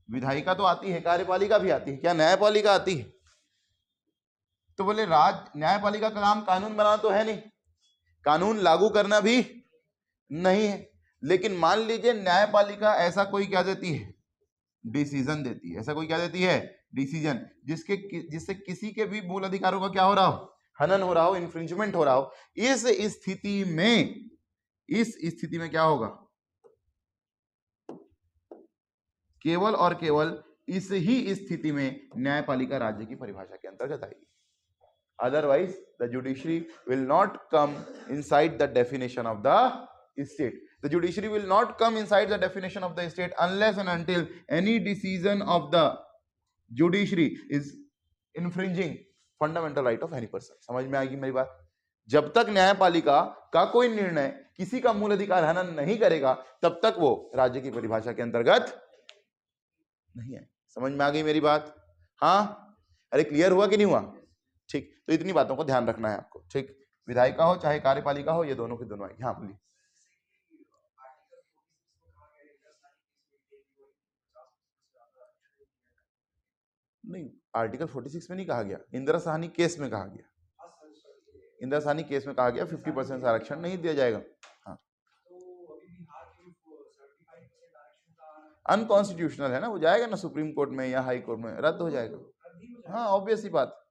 विधायिका तो आती है, कार्यपालिका भी आती है, क्या न्यायपालिका आती है? तो बोले न्यायपालिका का काम कानून बनाना तो है नहीं, कानून लागू करना भी नहीं है। लेकिन मान लीजिए न्यायपालिका ऐसा कोई क्या देती है? डिसीजन देती है। ऐसा कोई क्या देती है? डिसीजन, जिससे किसी के भी मूल अधिकारों का क्या हो रहा हो? हनन हो रहा हो, इन्फ्रिंजमेंट हो रहा हो। इस स्थिति में क्या होगा? केवल और केवल इस ही स्थिति में न्यायपालिका राज्य की परिभाषा के अंतर्गत आएगी। Otherwise, the judiciary will not come inside the definition of the state. The judiciary will not come inside the definition of the state unless and until any decision of the judiciary is infringing fundamental right of any person. समझ में आएगी मेरी बात? जब तक न्यायपालिका का कोई निर्णय किसी का मूल अधिकार हनन नहीं करेगा, तब तक वो राज्य की परिभाषा के अंतर्गत नहीं है। समझ में आ गई मेरी बात? हाँ, अरे क्लियर हुआ कि नहीं हुआ? ठीक, तो इतनी बातों को ध्यान रखना है आपको। ठीक, विधायिका हो चाहे कार्यपालिका हो, ये दोनों के दोनों आएगी। हाँ बोलिए। नहीं, आर्टिकल 46 में नहीं कहा गया, इंदिरा साहनी केस में कहा गया। इंदिरा साहनी केस में कहा गया 50% आरक्षण नहीं दिया जाएगा। हाँ, अनकॉन्स्टिट्यूशनल है ना, वो जाएगा ना सुप्रीम कोर्ट में या हाई कोर्ट में, रद्द हो जाएगा। हाँ ऑब्वियस ही बात।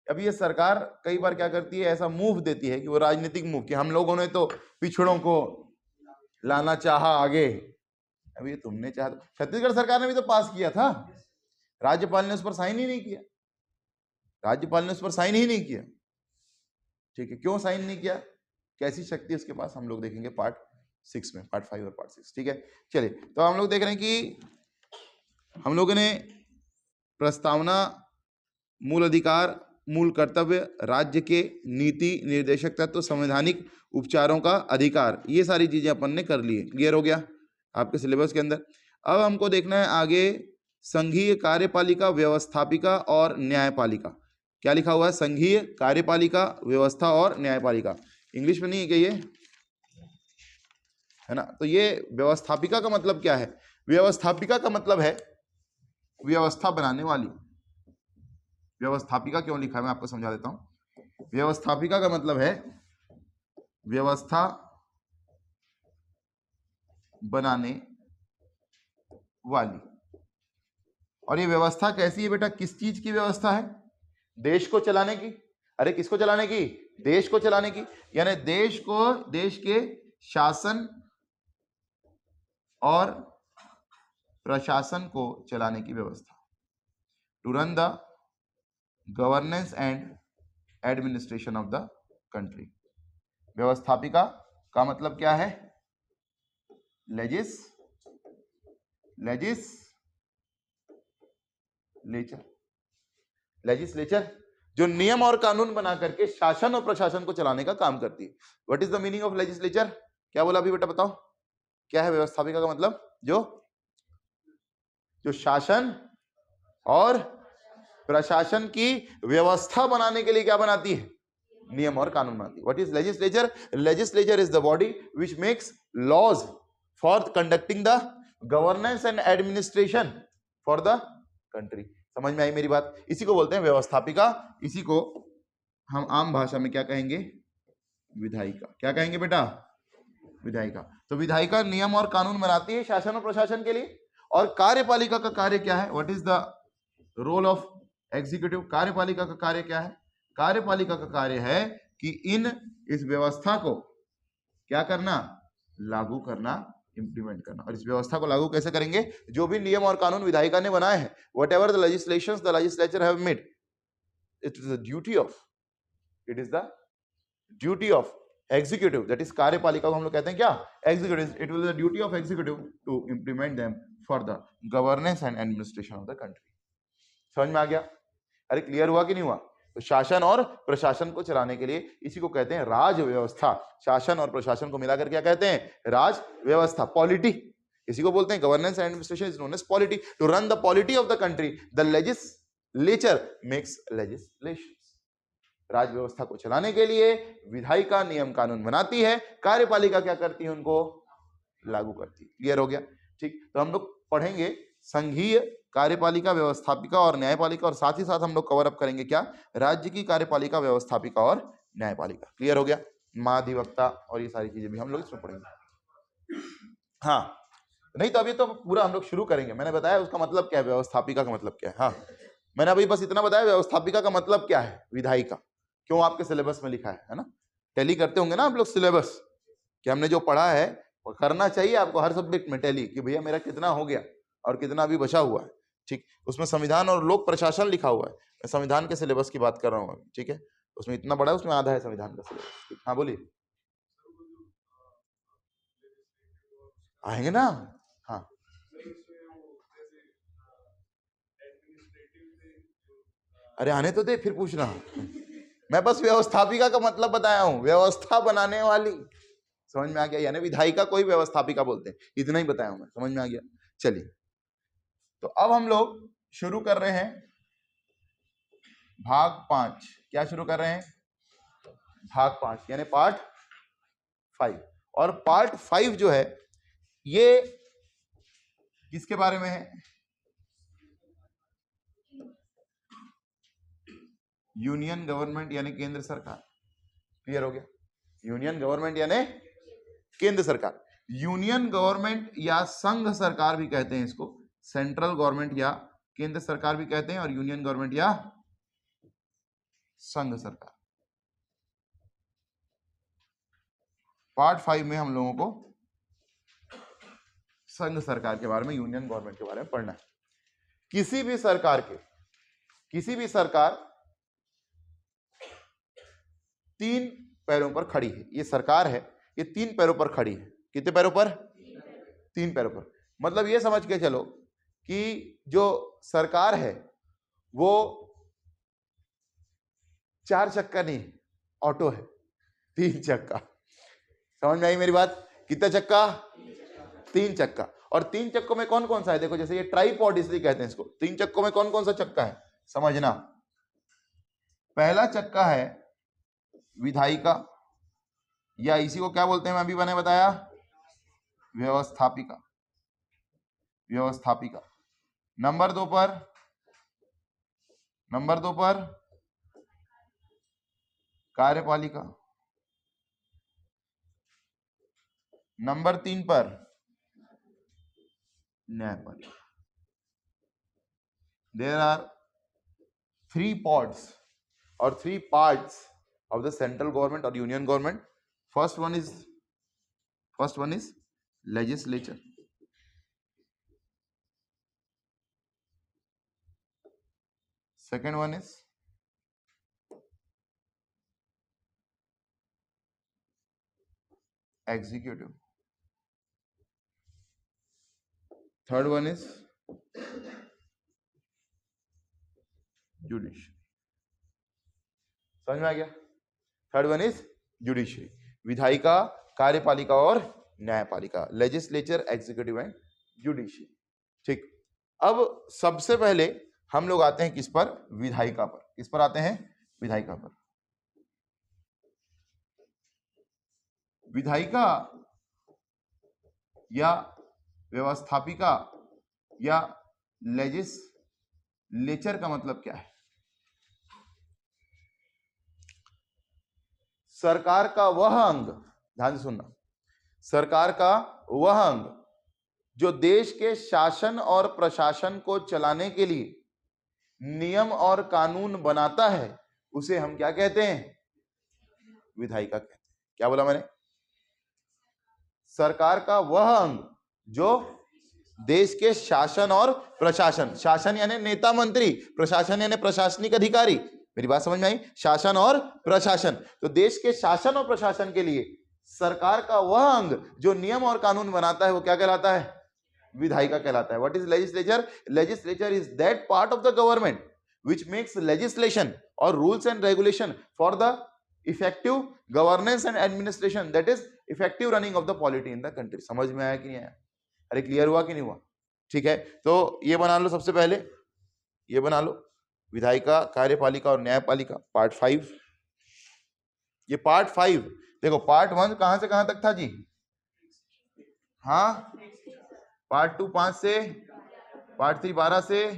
अब ये सरकार कई बार क्या करती है, ऐसा मूव देती है कि वो राजनीतिक मूव, कि हम लोगों ने तो पिछड़ों को लाना चाहा आगे। अब ये तुमने चाहा, छत्तीसगढ़ सरकार ने भी तो पास किया था, राज्यपाल ने उस पर साइन ही नहीं किया, राज्यपाल ने उस पर साइन ही नहीं किया। ठीक है, क्यों साइन नहीं किया, कैसी शक्ति उसके पास, हम लोग देखेंगे पार्ट 6 में, पार्ट 5 और पार्ट 6। ठीक है, चलिए तो हम लोग देख रहे हैं कि हम लोगों ने प्रस्तावना, मूल अधिकार, मूल कर्तव्य, राज्य के नीति निर्देशक तत्व, संवैधानिक उपचारों का अधिकार, ये सारी चीजें अपन ने कर ली है। क्लियर हो गया आपके सिलेबस के अंदर। अब हमको देखना है आगे संघीय कार्यपालिका, व्यवस्थापिका और न्यायपालिका। क्या लिखा हुआ है, संघीय कार्यपालिका, व्यवस्था और न्यायपालिका। इंग्लिश में नहीं है क्या ये, है ना। तो ये व्यवस्थापिका का मतलब क्या है, व्यवस्थापिका का मतलब है व्यवस्था बनाने वाली। व्यवस्थापिका क्यों लिखा है मैं आपको समझा देता हूं। व्यवस्थापिका का मतलब है व्यवस्था बनाने वाली। और ये व्यवस्था कैसी है बेटा, किस चीज की व्यवस्था है, देश को चलाने की। अरे किसको चलाने की, देश को चलाने की, यानी देश को, देश के शासन और प्रशासन को चलाने की व्यवस्था। To run the governance and administration of the country. व्यवस्थापिका का मतलब क्या है, लेजिस्लेचर जो नियम और कानून बना करके शासन और प्रशासन को चलाने का काम करती है। What is the meaning of legislature, क्या बोला अभी बेटा बताओ, क्या है व्यवस्थापिका का मतलब, जो शासन और प्रशासन की व्यवस्था बनाने के लिए क्या बनाती है, नियम और कानून बनाती है। What is legislature, legislature is the body which makes laws for conducting the governance and administration for the country. समझ में आई मेरी बात, इसी को बोलते हैं व्यवस्थापिका, इसी को हम आम भाषा में क्या कहेंगे, विधायिका। क्या कहेंगे बेटा, विधायिका। तो विधायिका नियम और कानून बनाती है शासन और प्रशासन के लिए। और कार्यपालिका का कार्य क्या है, what is the role of executive, कार्यपालिका का कार्य क्या है, कार्यपालिका का कार्य है कि इस व्यवस्था को क्या करना, लागू करना, इंप्लीमेंट करना। और इस व्यवस्था को लागू कैसे करेंगे, जो भी नियम और कानून विधायिका ने बनाए हैं, whatever the legislations the legislature have made, it is the duty of executive, that is कार्यपालिका को हम लोग कहते हैं क्या, executive. It will the duty of executive to implement them for the governance and administration of the country. समझ में आ गया, अरे क्लियर हुआ कि नहीं हुआ। तो शासन और प्रशासन को चलाने के लिए इसी को कहते हैं राज व्यवस्था। शासन और प्रशासन को मिलाकर क्या कहते हैं, राज व्यवस्था, पॉलिटी, इसी को बोलते हैं governance and administration is known as polity. To run the polity of the country the legislature makes legislation. राज व्यवस्था को चलाने के लिए विधायिका नियम कानून बनाती है, कार्यपालिका क्या करती है, उनको लागू करती है। क्लियर हो गया, ठीक। तो हम लोग पढ़ेंगे संघीय कार्यपालिका, व्यवस्थापिका और न्यायपालिका, और साथ ही साथ हम लोग कवर अप करेंगे क्या, राज्य की कार्यपालिका, व्यवस्थापिका और न्यायपालिका। क्लियर हो गया, महाधिवक्ता और ये सारी चीजें भी हम लोग इसमें पढ़ेंगे। हाँ नहीं तो अभी तो पूरा हम लोग शुरू करेंगे, मैंने बताया उसका मतलब क्या है, व्यवस्थापिका का मतलब क्या है। हाँ मैंने अभी बस इतना बताया व्यवस्थापिका का मतलब क्या है, विधायिका, क्यों आपके सिलेबस में लिखा है ना। टैली करते होंगे ना आप लोग सिलेबस, कि हमने जो पढ़ा है वो करना चाहिए आपको हर सब्जेक्ट में टैली, कि भैया मेरा कितना हो गया और कितना अभी बचा हुआ है। ठीक, उसमें संविधान और लोक प्रशासन लिखा हुआ है, मैं संविधान के सिलेबस की बात कर रहा हूँ। ठीक है, उसमें इतना बड़ा है, उसमें आधा है संविधान का सिलेबस। हाँ बोलिए, आएंगे ना। हाँ अरे आने तो दे, फिर पूछना। मैं बस व्यवस्थापिका का मतलब बताया हूँ, व्यवस्था बनाने वाली। समझ में आ गया, यानी विधायिका कोई व्यवस्थापिका बोलते हैं, इतना ही बताया हूं मैं। समझ में आ गया, चलिए तो अब हम लोग शुरू कर रहे हैं भाग 5। क्या शुरू कर रहे हैं, भाग 5 यानी पार्ट 5। और पार्ट 5 जो है ये किसके बारे में है, यूनियन गवर्नमेंट यानी केंद्र सरकार। क्लियर हो गया, यूनियन गवर्नमेंट यानी केंद्र सरकार। यूनियन गवर्नमेंट या संघ सरकार भी कहते हैं इसको, सेंट्रल गवर्नमेंट या केंद्र सरकार भी कहते हैं, और यूनियन गवर्नमेंट या संघ सरकार। पार्ट 5 में हम लोगों को संघ सरकार के बारे में, यूनियन गवर्नमेंट के बारे में पढ़ना है। किसी भी सरकार 3 पैरों पर खड़ी है। ये सरकार है, ये 3 पैरों पर खड़ी है। कितने पैरों पर? 3 पैरों पर। मतलब ये समझ के चलो कि जो सरकार है वो 4 चक्का नहीं, ऑटो है, 3 चक्का। समझ में आई मेरी बात? कितना चक्का? 3 चक्का। और 3 चक्कों में कौन कौन सा है? देखो, जैसे ये ट्राइपॉड इसलिए कहते हैं इसको। 3 चक्कों में कौन कौन सा चक्का है समझना। पहला चक्का है विधायिका, या इसी को क्या बोलते हैं, मैं अभी मैंने बताया, व्यवस्थापिका। नंबर 2 पर कार्यपालिका। नंबर 3 पर न्यायपालिका। There are 3 pods or 3 parts of the central government or union government. First one is legislature. Second one is executive. Third one is judiciary. समझ में आ गया? थर्ड वन इज जुडिशरी, विधायिका, कार्यपालिका और न्यायपालिका, लेजिस्लेचर, एग्जीक्यूटिव एंड जुडिशरी। ठीक, अब सबसे पहले हम लोग आते हैं किस पर? विधायिका पर। किस पर आते हैं? विधायिका पर। विधायिका या व्यवस्थापिका या लेजिस्लेचर का मतलब क्या है? सरकार का वह अंग, ध्यान से सुनना, सरकार का वह अंग जो देश के शासन और प्रशासन को चलाने के लिए नियम और कानून बनाता है, उसे हम क्या कहते हैं? विधायिका कहते हैं। क्या बोला मैंने? सरकार का वह अंग जो देश के शासन और प्रशासन, शासन यानी नेता मंत्री, प्रशासन यानी प्रशासनिक अधिकारी, मेरी बात समझ में आई? शासन और प्रशासन, तो देश के शासन और प्रशासन के लिए सरकार का वह अंग जो नियम और कानून बनाता है वो क्या कहलाता है? विधायिका कहलाता है। What is legislature? Legislature is that part of the government which makes legislation और rules and regulation for the effective governance and administration, that is effective running of the polity in the country. समझ में आया कि नहीं आया? अरे क्लियर हुआ कि नहीं हुआ? ठीक है, तो ये बना लो, सबसे पहले ये बना लो, विधायिका, कार्यपालिका और न्यायपालिका, पार्ट 5। ये पार्ट 5 देखो, पार्ट 1 कहां से कहां तक था जी? हाँ, पार्ट 2 5 से, पार्ट 3 12 से,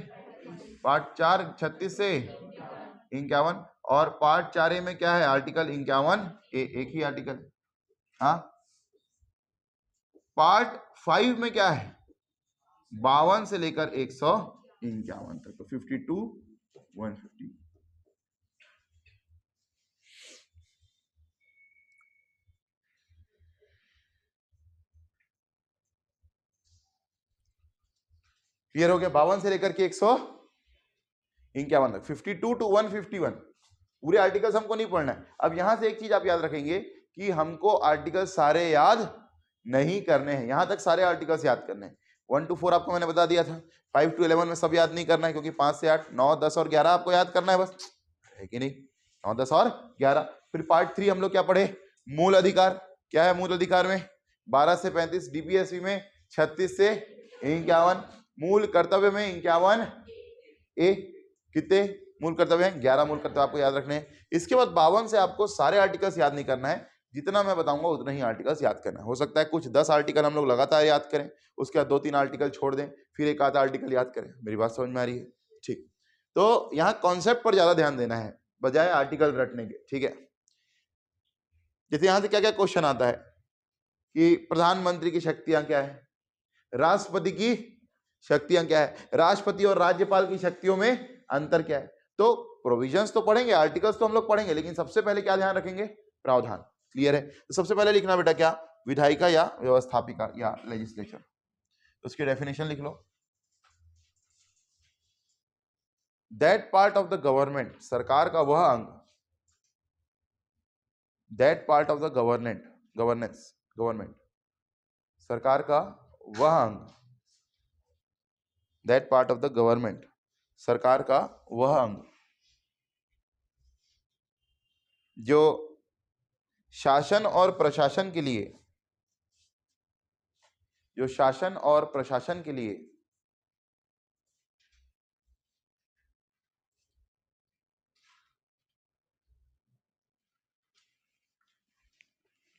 पार्ट 4 36 से 51, और पार्ट 4 में क्या है? आर्टिकल 51 एक ही आर्टिकल। हाँ, पार्ट 5 में क्या है? 52 से लेकर 151 तक, तो 52 150। क्लियर हो गया? 52 से लेकर के 151 तक, 52 to 151 पूरे आर्टिकल्स हमको नहीं पढ़ना है। अब यहां से एक चीज आप याद रखेंगे कि हमको आर्टिकल सारे याद नहीं करने हैं, यहां तक सारे आर्टिकल्स याद करने हैं। 1 to 4 आपको मैंने बता दिया था, 5 to 11 में सब याद नहीं करना है, क्योंकि 5 से 8 9 10 और 11 आपको याद करना है बस, है कि नहीं? 9 10 और 11। फिर पार्ट 3 हम लोग क्या पढ़े? मूल अधिकार। क्या है मूल अधिकार में? 12 से 35, डीपीएसपी में 36 से 51, मूल कर्तव्य में 51 ए, कितने मूल कर्तव्य हैं? 11 मूल कर्तव्य आपको याद रखने हैं। इसके बाद 52 से आपको सारे आर्टिकल्स याद नहीं करना है, जितना मैं बताऊंगा उतना ही आर्टिकल्स याद करना है। हो सकता है कुछ 10 आर्टिकल हम लोग लगातार याद करें, उसके बाद 2-3 आर्टिकल छोड़ दें, फिर एक आधा आर्टिकल याद करें। मेरी बात समझ में आ रही है? ठीक, तो यहाँ कॉन्सेप्ट पर ज्यादा ध्यान देना है बजाय आर्टिकल रटने के। ठीक है, जैसे यहां से क्या क्या क्वेश्चन आता है, कि प्रधानमंत्री की शक्तियां क्या है, राष्ट्रपति की शक्तियां क्या है, राष्ट्रपति और राज्यपाल की शक्तियों में अंतर क्या है। तो प्रोविजंस तो पढ़ेंगे, आर्टिकल्स तो हम लोग पढ़ेंगे, लेकिन सबसे पहले क्या ध्यान रखेंगे, प्रावधान। क्लियर है। तो सबसे पहले लिखना बेटा क्या, विधायिका या व्यवस्थापिका या लेजिस्लेचर। उसकी डेफिनेशन लिख लो। That part of the government, सरकार का वह अंग, that part of the governance, सरकार का वह अंग, that part of the government, सरकार का वह अंग जो शासन और प्रशासन के लिए, जो शासन और प्रशासन के लिए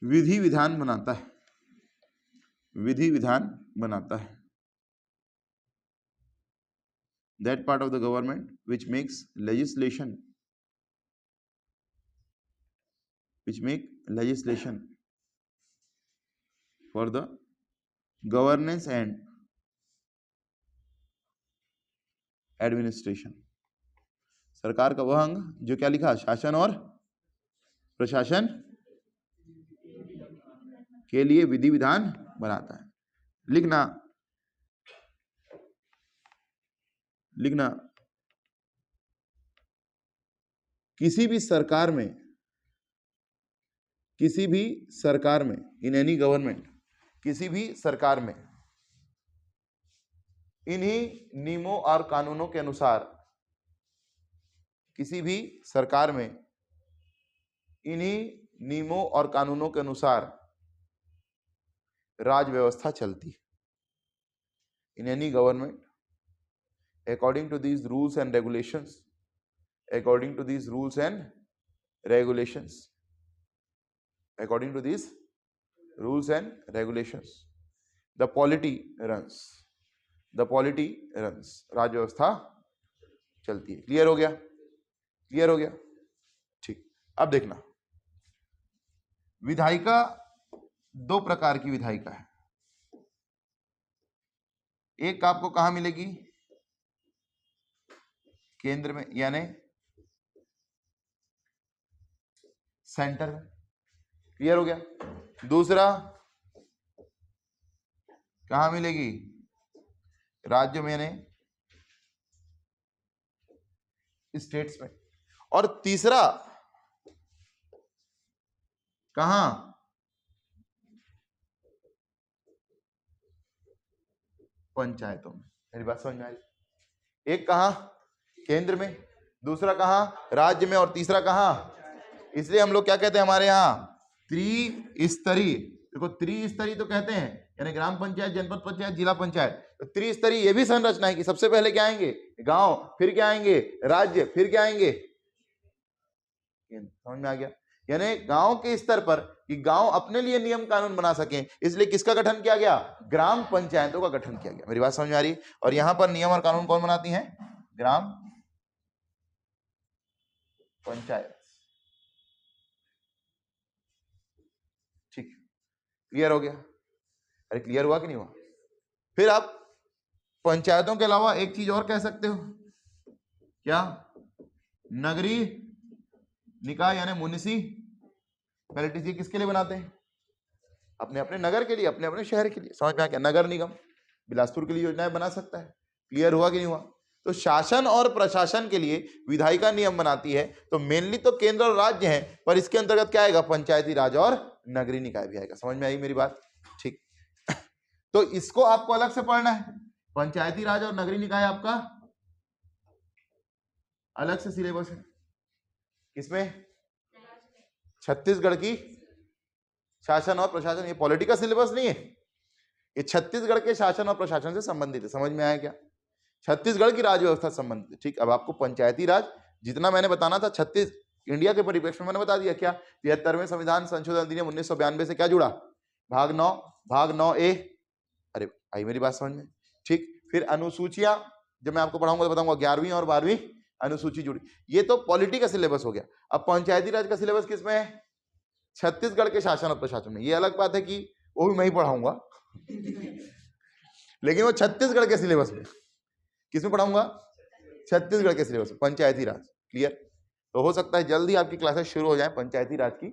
विधि विधान बनाता है, विधि विधान बनाता है, that part of the government which makes legislation, for the governance and administration, सरकार का वह अंग जो क्या लिखा, शासन और प्रशासन के लिए विधि विधान बनाता है। लिखना किसी भी सरकार में, इन एनी गवर्नमेंट, किसी भी सरकार में इन्हीं नियमों और कानूनों के अनुसार, किसी भी सरकार में इन्हीं नियमों और कानूनों के अनुसार राज व्यवस्था चलती है। In any government, according to these rules and regulations, according to these rules and regulations, according to these rules and regulations, the polity runs, the polity runs, राज व्यवस्था चलती है। क्लियर हो गया, क्लियर हो गया, ठीक। अब देखना, विधायिका दो प्रकार की विधायिका है। एक आपको कहां मिलेगी, केंद्र में यानी सेंटर में। क्लियर हो गया। दूसरा कहां मिलेगी, राज्य में यानी स्टेट्स में। और तीसरा कहां, पंचायतों में। मेरी बात समझ में आई। एक कहां, केंद्र में, दूसरा कहां, राज्य में, और तीसरा कहां। इसलिए हम लोग क्या कहते हैं हमारे यहाँ, त्रिस्तरीय। देखो त्रिस्तरीय तो कहते हैं, यानी ग्राम पंचायत, जनपद पंचायत, जिला पंचायत। तो त्रिस्तरीय ये भी संरचना है कि सबसे पहले क्या आएंगे, गांव, फिर क्या आएंगे, राज्य, फिर क्या आएंगे। समझ में आ गया। यानी गांव के स्तर पर कि गांव अपने लिए नियम कानून बना सके, इसलिए किसका गठन किया गया, ग्राम पंचायतों का गठन किया गया। मेरी बात समझ में आ रही। और यहां पर नियम और कानून कौन बनाती हैं, ग्राम पंचायत। ठीक, क्लियर हो गया। अरे क्लियर हुआ कि नहीं हुआ। फिर आप पंचायतों के अलावा एक चीज और कह सकते हो, क्या, नगरीय निकाय यानी म्युनिसिपैलिटी। किसके लिए बनाते हैं, अपने अपने नगर के लिए, अपने अपने शहर के लिए। समझ में आ गया। नगर निगम बिलासपुर के लिए योजनाएं बना सकता है। क्लियर हुआ कि नहीं हुआ। तो शासन और प्रशासन के लिए विधायिका नियम बनाती है। तो मेनली तो केंद्र और राज्य है, पर इसके अंतर्गत क्या आएगा, पंचायती राज और नगरीय निकाय भी आएगा। समझ में आई मेरी बात। ठीक, तो इसको आपको अलग से पढ़ना है। पंचायती राज और नगरीय निकाय आपका अलग से सिलेबस है। किसमें, छत्तीसगढ़ की शासन और प्रशासन। ये पॉलिटिकल सिलेबस नहीं है, ये छत्तीसगढ़ के शासन और प्रशासन से संबंधित है। समझ में आया क्या, छत्तीसगढ़ की राज्य व्यवस्था संबंधित है। ठीक, अब आपको पंचायती राज जितना मैंने बताना था छत्तीस इंडिया के परिप्रेक्ष्य में मैंने बता दिया। क्या, 73वें संविधान संशोधन अधिनियम 1992 से क्या जुड़ा, भाग 9 ए। अरे आई मेरी बात समझ में। ठीक, फिर अनुसूचियां जब मैं आपको पढ़ाऊंगा तो बताऊंगा 11वीं और 12वीं अनुसूची जुड़ी। ये तो पॉलिटी का सिलेबस हो गया। अब पंचायती राज का सिलेबस किसमें है, छत्तीसगढ़ के शासन और प्रशासन में। ये अलग बात है कि वो भी मैं ही पढ़ाऊंगा लेकिन वो छत्तीसगढ़ के सिलेबस में। किसमें पढ़ाऊंगा? छत्तीसगढ़ के सिलेबस में, पंचायती राज। क्लियर? तो हो सकता है जल्दी आपकी क्लासेस शुरू हो जाए पंचायती राज की,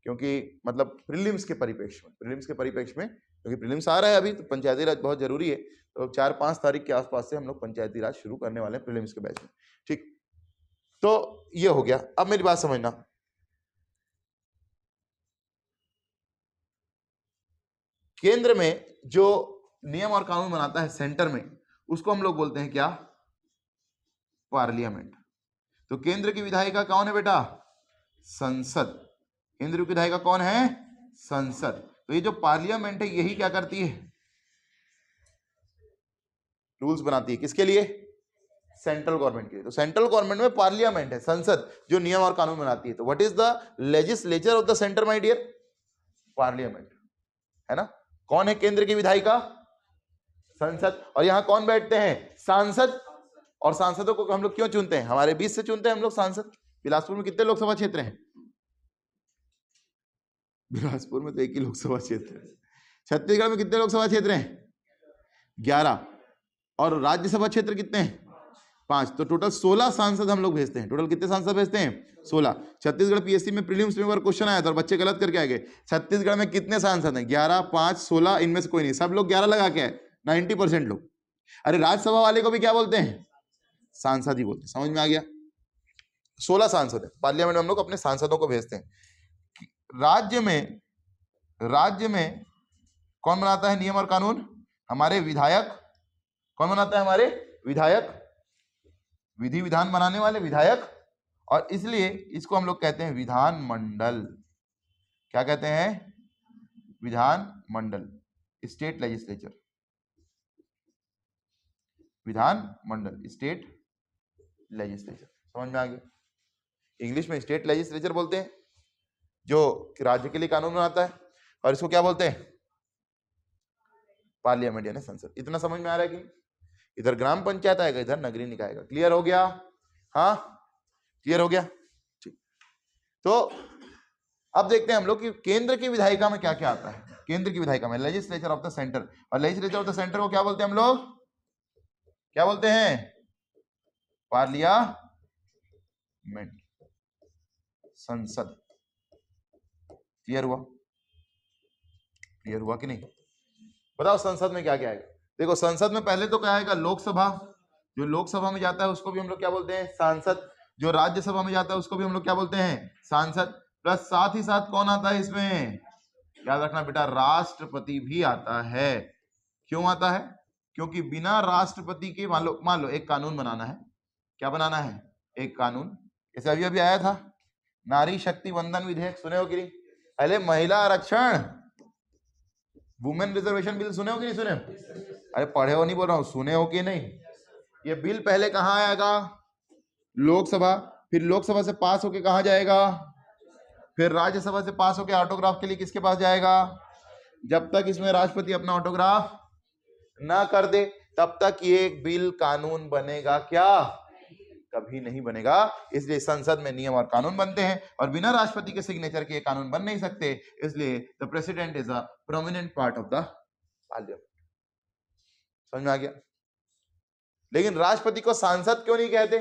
क्योंकि मतलब प्रीलिम्स के परिप्रेक्ष्य में क्योंकि प्रीलिम्स आ रहा है अभी, तो पंचायती राज बहुत जरूरी है। तो 4-5 तारीख के आसपास से हम लोग पंचायती राज शुरू करने वाले हैं प्रीलिम्स के बैच में। ठीक, तो ये हो गया। अब मेरी बात समझना, केंद्र में जो नियम और कानून बनाता है सेंटर में, उसको हम लोग बोलते हैं क्या? पार्लियामेंट। तो केंद्र की विधायिका कौन है बेटा? संसद। केंद्र की विधायिका कौन है? संसद। तो ये जो पार्लियामेंट है यही क्या करती है? रूल्स बनाती है। किसके लिए? सेंट्रल गवर्नमेंट के लिए। तो सेंट्रल गवर्नमेंट में पार्लियामेंट है, संसद, जो नियम और कानून बनाती है। तो what is the legislature of the centre my dear? Parliament, है ना? कौन है केंद्र की विधायिका? संसद। और यहां कौन बैठते हैं? सांसद। और सांसदों को हम लोग क्यों चुनते हैं? हमारे बीच से चुनते हैं हम लोग सांसद। बिलासपुर में कितने लोकसभा क्षेत्र हैं? बिलासपुर में तो एक ही लोकसभा क्षेत्र है। छत्तीसगढ़ में कितने लोकसभा क्षेत्र हैं? 11। और राज्यसभा क्षेत्र कितने हैं? 5। तो टोटल 16 सांसद हम लोग भेजते हैं। टोटल कितने सांसद भेजते हैं? 16। छत्तीसगढ़ पीएससी में प्रीलिम्स में एक बार क्वेश्चन आया था और बच्चे गलत करके आ गए। छत्तीसगढ़ में कितने सांसद हैं? 11, 5, 16, इनमें से कोई नहीं। सब लोग 11 लगा के आए, 90% लोग। अरे राज्यसभा वाले को भी क्या बोलते हैं? सांसद ही बोलते हैं। समझ में आ गया? 16 सांसद है। पार्लियामेंट में हम लोग अपने सांसदों को भेजते हैं। राज्य में कौन बनाता है नियम और कानून? हमारे विधायक। कौन बनाता है? हमारे विधायक, विधि विधान बनाने वाले विधायक। और इसलिए इसको हम लोग कहते हैं विधान मंडल। क्या कहते हैं? विधान मंडल, स्टेट लेजिस्लेचर। विधान मंडल, स्टेट लेजिस्लेचर। समझ में आ गया? इंग्लिश में स्टेट लेजिस्लेचर बोलते हैं, जो राज्य के लिए कानून बनाता है। और इसको क्या बोलते हैं? पार्लियामेंट यानी संसद। इतना समझ में आ रहा है कि इधर ग्राम पंचायत आएगा, इधर नगरीय निकाय आएगा। क्लियर हो गया? हाँ, क्लियर हो गया? ठीक। तो अब देखते हैं हम लोग कि केंद्र की विधायिका में क्या क्या आता है। केंद्र की विधायिका में लेजिस्लेचर ऑफ द सेंटर। और लेजिस्लेचर ऑफ द सेंटर को क्या बोलते हैं हम लोग? क्या बोलते हैं? पार्लियामेंट, संसद। क्लियर हुआ? क्लियर हुआ कि नहीं? बताओ संसद में क्या क्या आएगा। देखो, संसद में पहले तो क्या आएगा? लोकसभा। जो लोकसभा में जाता है उसको भी हम लोग क्या बोलते हैं? सांसद। जो राज्यसभा में जाता है उसको भी हम लोग क्या बोलते हैं? सांसद। प्लस साथ ही साथ कौन आता है इसमें? याद रखना बेटा, राष्ट्रपति भी आता है। क्यों आता है? क्योंकि बिना राष्ट्रपति के मान लो एक कानून बनाना है। क्या बनाना है? एक कानून। जैसे अभी अभी आया था नारी शक्ति वंदन विधेयक, सुने हो कि नहीं? पहले महिला आरक्षण, वुमेन रिजर्वेशन बिल सुने हो कि नहीं सुने? अरे पढ़े हो नहीं बोल रहा हूं, सुने हो कि नहीं? ये बिल पहले कहां आएगा? लोकसभा। फिर लोकसभा से पास होके कहां जाएगा? फिर राज्यसभा से पास होके ऑटोग्राफ के लिए किसके पास जाएगा? जब तक इसमें राष्ट्रपति अपना ऑटोग्राफ ना कर दे तब तक ये बिल कानून बनेगा क्या? कभी नहीं बनेगा। इसलिए संसद में नियम और कानून बनते हैं और बिना राष्ट्रपति के सिग्नेचर के कानून बन नहीं सकते। इसलिए the president is a prominent part of the parliament. समझ में आ गया? लेकिन राष्ट्रपति को सांसद क्यों नहीं कहते?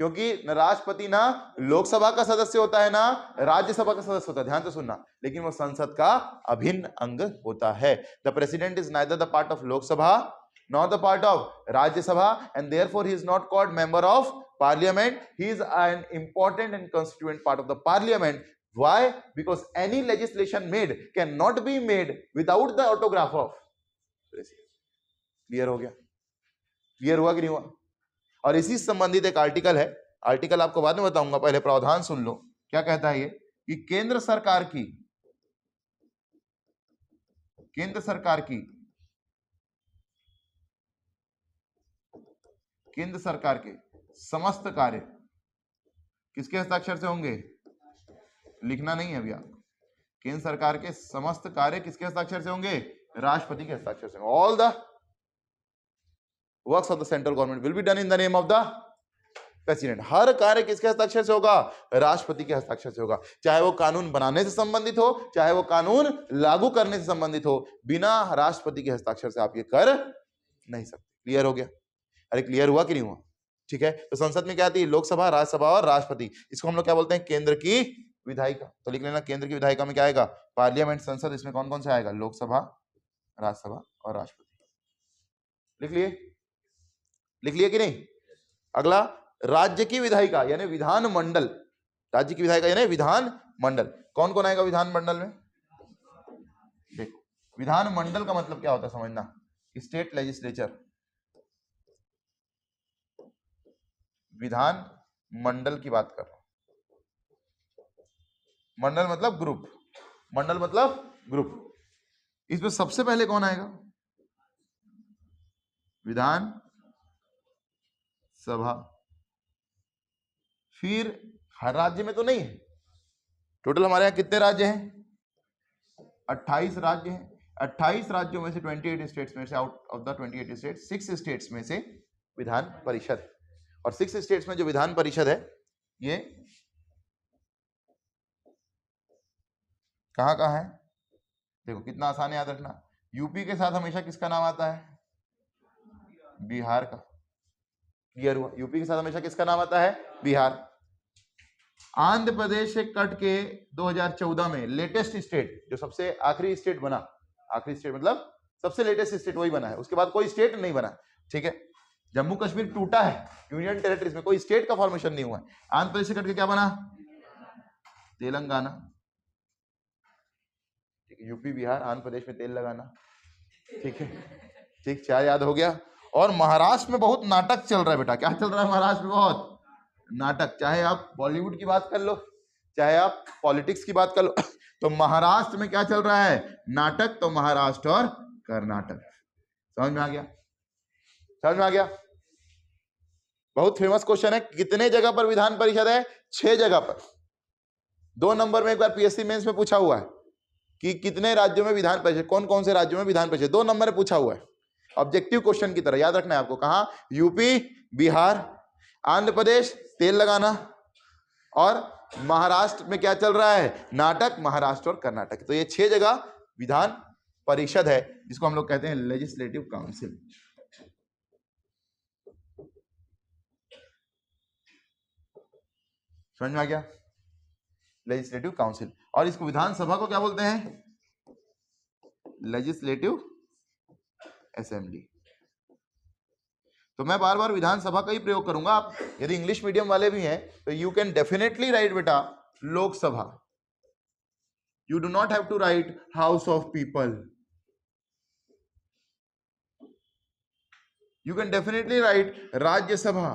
क्योंकि न राष्ट्रपति ना लोकसभा का सदस्य होता है ना राज्यसभा का सदस्य होता है। ध्यान से सुनना। लेकिन वो संसद का अभिन्न अंग होता है। The president is neither the part of Lok Sabha nor the part of Rajya Sabha, and therefore he is not called member of Parliament. He is an important and constituent part of the Parliament. Why? Because any legislation made cannot be made without the autograph of President. Clear हो गया? Clear हुआ कि नहीं हुआ? और इसी संबंधित एक आर्टिकल है। आर्टिकल आपको बाद में बताऊंगा, पहले प्रावधान सुन लो। क्या कहता है ये कि केंद्र सरकार के समस्त कार्य किसके हस्ताक्षर से होंगे? लिखना नहीं है अभी आप। केंद्र सरकार के समस्त कार्य किसके हस्ताक्षर से होंगे? राष्ट्रपति के हस्ताक्षर से। All the works of the central government will be done in the name of the president. हर कार्य किसके हस्ताक्षर से होगा? राष्ट्रपति के हस्ताक्षर से होगा, चाहे वो कानून बनाने से संबंधित हो, चाहे वो कानून लागू करने से संबंधित हो, बिना राष्ट्रपति के हस्ताक्षर से आप ये कर नहीं सकते। क्लियर हो गया? अरे क्लियर हुआ कि नहीं हुआ? ठीक है, तो संसद में क्या आती है? लोकसभा, राज्यसभा और राष्ट्रपति। इसको हम लोग क्या बोलते हैं? केंद्र की विधायिका। तो लिख लेना, केंद्र की विधायिका में क्या आएगा? पार्लियामेंट, संसद। इसमें कौन कौन से आएगा? लोकसभा, राज्यसभा और राष्ट्रपति। लिख लिए? लिख लिए कि नहीं? अगला, राज्य की विधायिका यानी विधान मंडल। राज्य की विधायिका यानी विधान मंडल। कौन कौन आएगा विधान मंडल में? देखो, विधान मंडल का मतलब क्या होता है समझना, स्टेट लेजिस्लेचर। विधान मंडल की बात कर रहा हूं। मंडल मतलब ग्रुप, मंडल मतलब ग्रुप। इसमें सबसे पहले कौन आएगा? विधान सभा। फिर हर राज्य में तो नहीं है, टोटल हमारे यहाँ कितने राज्य हैं? 28 राज्य हैं। 28 राज्यों में से 28 स्टेट्स में से, out of the 28 states 6 states में से विधान परिषद है। और 6 स्टेट्स में जो विधान परिषद है ये कहां कहां है? देखो कितना आसान है याद रखना। यूपी के साथ हमेशा किसका नाम आता है? बिहार का। क्लियर हुआ? यूपी के साथ हमेशा किसका नाम आता है? बिहार। आंध्र प्रदेश से कट के 2014 में लेटेस्ट स्टेट, जो सबसे आखिरी स्टेट बना, आखिरी स्टेट मतलब सबसे लेटेस्ट स्टेट वही बना है, उसके बाद कोई स्टेट नहीं बना। ठीक है, जम्मू कश्मीर टूटा है, यूनियन टेरिटरीज में कोई स्टेट का फॉर्मेशन नहीं हुआ है। आंध्र प्रदेश से कट के क्या बना? तेलंगाना। ठीक है, यूपी, बिहार, आंध्र प्रदेश में तेल लगाना। ठीक है, ठीक, चार याद हो गया। और महाराष्ट्र में बहुत नाटक चल रहा है बेटा। क्या चल रहा है महाराष्ट्र में? बहुत नाटक। चाहे आप बॉलीवुड की बात कर लो, चाहे आप पॉलिटिक्स की बात कर लो, तो महाराष्ट्र में क्या चल रहा है? नाटक। तो महाराष्ट्र और कर्नाटक। समझ में आ गया? समझ में आ गया? बहुत फेमस क्वेश्चन है। कितने जगह पर विधान परिषद है? 6 जगह पर। 2 नंबर में एक बार पीएससी मेंस में पूछा हुआ है कि कितने राज्यों में विधान परिषद, कौन कौन से राज्यों में विधान परिषद, 2 नंबर में पूछा हुआ है। ऑब्जेक्टिव क्वेश्चन की तरह याद रखना है आपको। कहां? यूपी, बिहार, आंध्र प्रदेश तेल लगाना, और महाराष्ट्र में क्या चल रहा है? नाटक। महाराष्ट्र और कर्नाटक। तो ये 6 जगह विधान परिषद है, जिसको हम लोग कहते हैं लेजिस्लेटिव काउंसिल। समझ में आ गया? Legislative council. और इसको विधानसभा को क्या बोलते हैं? Legislative assembly. तो मैं बार बार विधानसभा का ही प्रयोग करूंगा। आप यदि इंग्लिश मीडियम वाले भी हैं तो यू कैन डेफिनेटली राइट बेटा Lok Sabha. You do not have to write house of people. You can definitely write Rajya Sabha.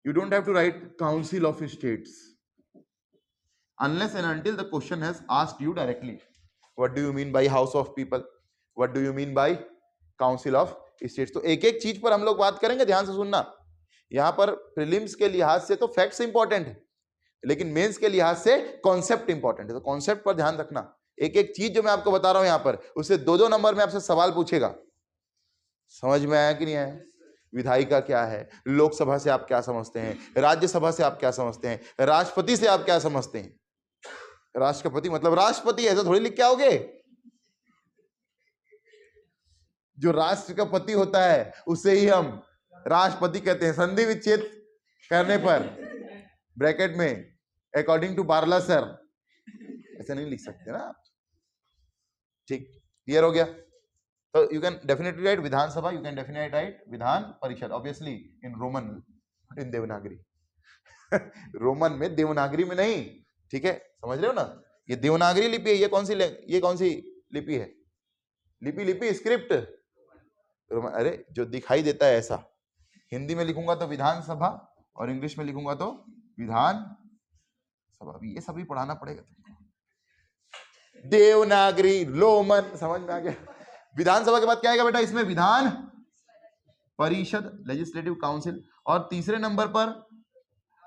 You don't have to write council of states unless and until the question has asked you directly, what do you mean by house of people, what do you mean by council of states। तो एक एक चीज पर हम लोग बात करेंगे, ध्यान से सुनना। यहां पर प्रीलिम्स के लिहाज से तो फैक्ट्स इंपॉर्टेंट है, लेकिन मेंस के लिहाज से कॉन्सेप्ट इंपॉर्टेंट है। तो कॉन्सेप्ट पर ध्यान रखना। एक एक चीज जो मैं आपको बता रहा हूं यहां पर, उससे 2-2 नंबर में आपसे सवाल पूछेगा। समझ में आया कि नहीं आया? विधायिका क्या है, लोकसभा से आप क्या समझते हैं, राज्यसभा से आप क्या समझते हैं, राष्ट्रपति से आप क्या समझते हैं। राष्ट्रपति मतलब राष्ट्रपति, ऐसा थोड़ी लिख के आओगे। जो राष्ट्र का पति होता है उसे ही हम राष्ट्रपति कहते हैं। संधि विच्छेद करने पर ब्रैकेट में अकॉर्डिंग टू बारला सर, ऐसे नहीं लिख सकते ना। ठीक, क्लियर हो गया? तो you can definitely right Vidhan Sabha, you can definitely right Vidhan Parishad, obviously in Roman, in Devanagari. Roman में, देवनागरी में नहीं। ठीक है, समझ रहे हो ना? ये देवनागरी लिपि है। ये कौन सी लिपि है? लिपि स्क्रिप्ट रोमन। अरे जो दिखाई देता है ऐसा। हिंदी में लिखूंगा तो विधानसभा, और इंग्लिश में लिखूंगा तो विधान सभा। ये सभी पढ़ाना पड़ेगा तुमको। देवनागरी, रोमन, समझ में आ गया? विधानसभा के बाद क्या आएगा बेटा? इसमें विधान परिषद, लेजिस्लेटिव काउंसिल। और तीसरे नंबर पर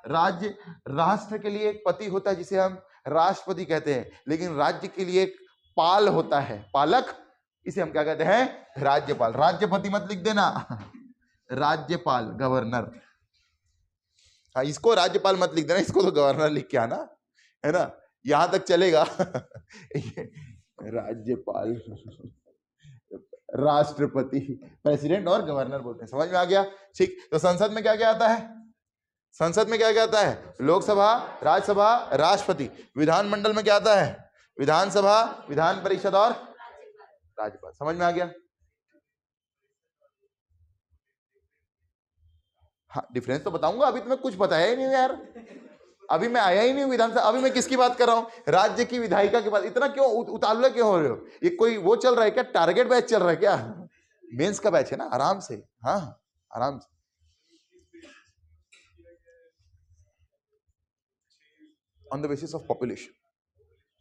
राष्ट्र के लिए एक पति होता है जिसे हम राष्ट्रपति कहते हैं, लेकिन राज्य के लिए एक पाल होता है, पालक, इसे हम क्या कहते हैं? राज्यपाल। राज्यपति मत लिख देना, राज्यपाल, गवर्नर। हाँ, इसको राज्यपाल मत लिख देना, इसको तो गवर्नर लिख के आना, है ना, यहां तक चलेगा। राज्यपाल, राष्ट्रपति, प्रेसिडेंट और गवर्नर बोलते हैं, समझ में आ गया? ठीक, तो संसद में क्या क्या आता है? संसद में क्या क्या आता है? लोकसभा, राज्यसभा, राष्ट्रपति। विधानमंडल में क्या आता है? विधानसभा, विधान परिषद और राज्यपाल। समझ में आ गया? हाँ, डिफरेंस तो बताऊंगा, अभी तुम्हें कुछ बताया ही नहीं यार, अभी मैं आया ही नहीं विधानसभा, अभी मैं किसकी बात कर रहा हूं? राज्य की विधायिका की बात। इतना क्यों उतावले क्यों हो रहे हो? ये कोई वो चल रहा है क्या, टारगेट बैच चल रहा है क्या? मेंस का बैच है ना, आराम से, हाँ आराम से। On the basis of population,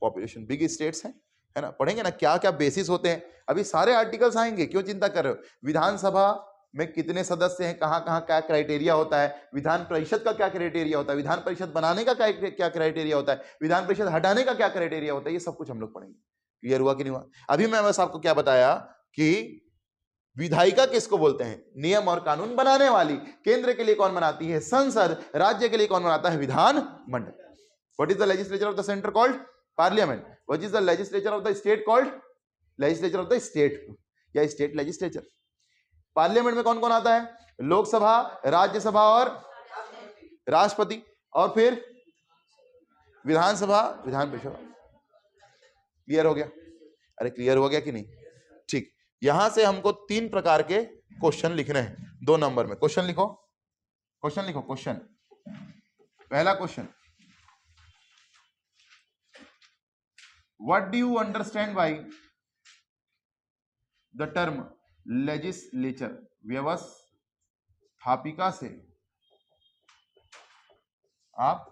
population big states हैं, है ना, पढ़ेंगे ना क्या क्या बेसिस होते हैं, अभी सारे आर्टिकल्स आएंगे, क्यों चिंता कर रहे हो? विधानसभा में कितने सदस्य हैं, कहां कहां क्या क्राइटेरिया होता है, विधान परिषद का क्या क्राइटेरिया होता है, विधान परिषद बनाने का क्या क्राइटेरिया होता है, विधान परिषद हटाने का क्या क्राइटेरिया होता है, ये सब कुछ हम लोग पढ़ेंगे। क्लियर हुआ कि नहीं हुआ? अभी मैं बस आपको क्या बताया कि विधायिका किसको बोलते हैं? नियम और कानून बनाने वाली। केंद्र के लिए कौन बनाती है? संसद। राज्य के लिए कौन बनाता है? विधान मंडल। What is the legislature of the centre called? Parliament. What is the legislature of the state called? Legislature of the state या स्टेट लेजिस्लेचर। पार्लियामेंट में कौन कौन आता है? लोकसभा, राज्यसभा और राष्ट्रपति, और फिर विधानसभा, विधान परिषद। क्लियर हो गया? अरे क्लियर हो गया कि नहीं? ठीक, यहां से हमको 3 प्रकार के क्वेश्चन लिखने हैं 2 नंबर में। क्वेश्चन लिखो, क्वेश्चन लिखो, क्वेश्चन। पहला question, what do you understand by the term legislature? व्यवस्थापिका से आप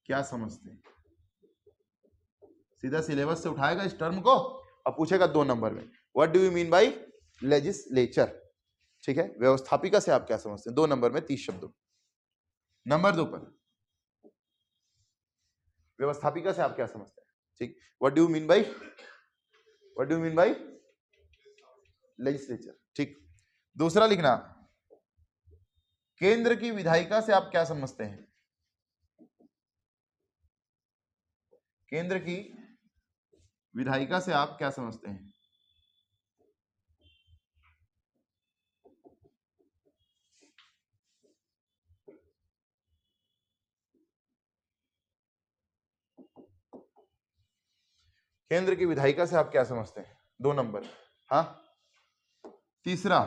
क्या समझते हैं? सीधा सिलेबस से उठाएगा इस टर्म को और पूछेगा 2 नंबर में, what do you mean by legislature? ठीक है, व्यवस्थापिका से आप क्या समझते हैं? 2 नंबर में 30 शब्दों। नंबर 2 पर व्यवस्थापिका से आप क्या समझते हैं? ठीक, what do you mean by legislature. ठीक, दूसरा लिखना, केंद्र की विधायिका से आप क्या समझते हैं? केंद्र की विधायिका से आप क्या समझते हैं? केंद्र की विधायिका से आप क्या समझते हैं? 2 नंबर। हाँ, तीसरा,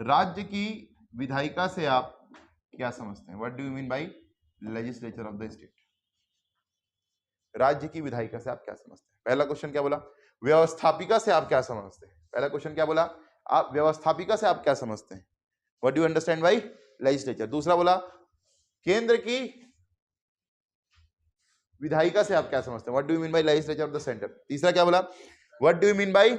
राज्य की विधायिका से आप क्या समझते हैं? What do you mean by legislature of the state? राज्य की विधायिका से आप क्या समझते हैं? पहला क्वेश्चन क्या बोला? व्यवस्थापिका से आप क्या समझते हैं? पहला क्वेश्चन क्या बोला? आप व्यवस्थापिका से आप क्या समझते हैं? What do you understand bye legislature. दूसरा बोला, केंद्र की विधायिका से आप क्या समझते हैं? What do you mean by legislature of the centre. तीसरा क्या बोला? What do you mean by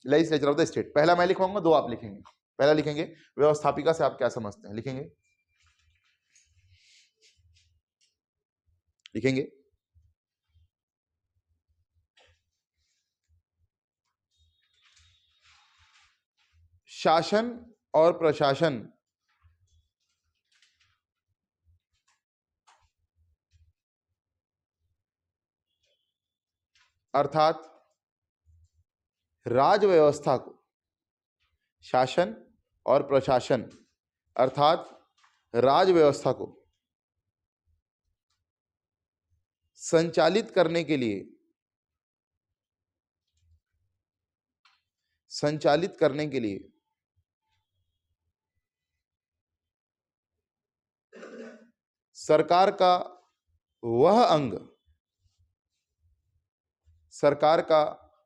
legislature of the state. पहला मैं लिखूंगा, 2 आप लिखेंगे। पहला लिखेंगे, व्यवस्थापिका से आप क्या समझते हैं, लिखेंगे, लिखेंगे। शासन और प्रशासन, अर्थात राज व्यवस्था को, शासन और प्रशासन अर्थात राज व्यवस्था को संचालित करने के लिए, संचालित करने के लिए सरकार का वह अंग, सरकार का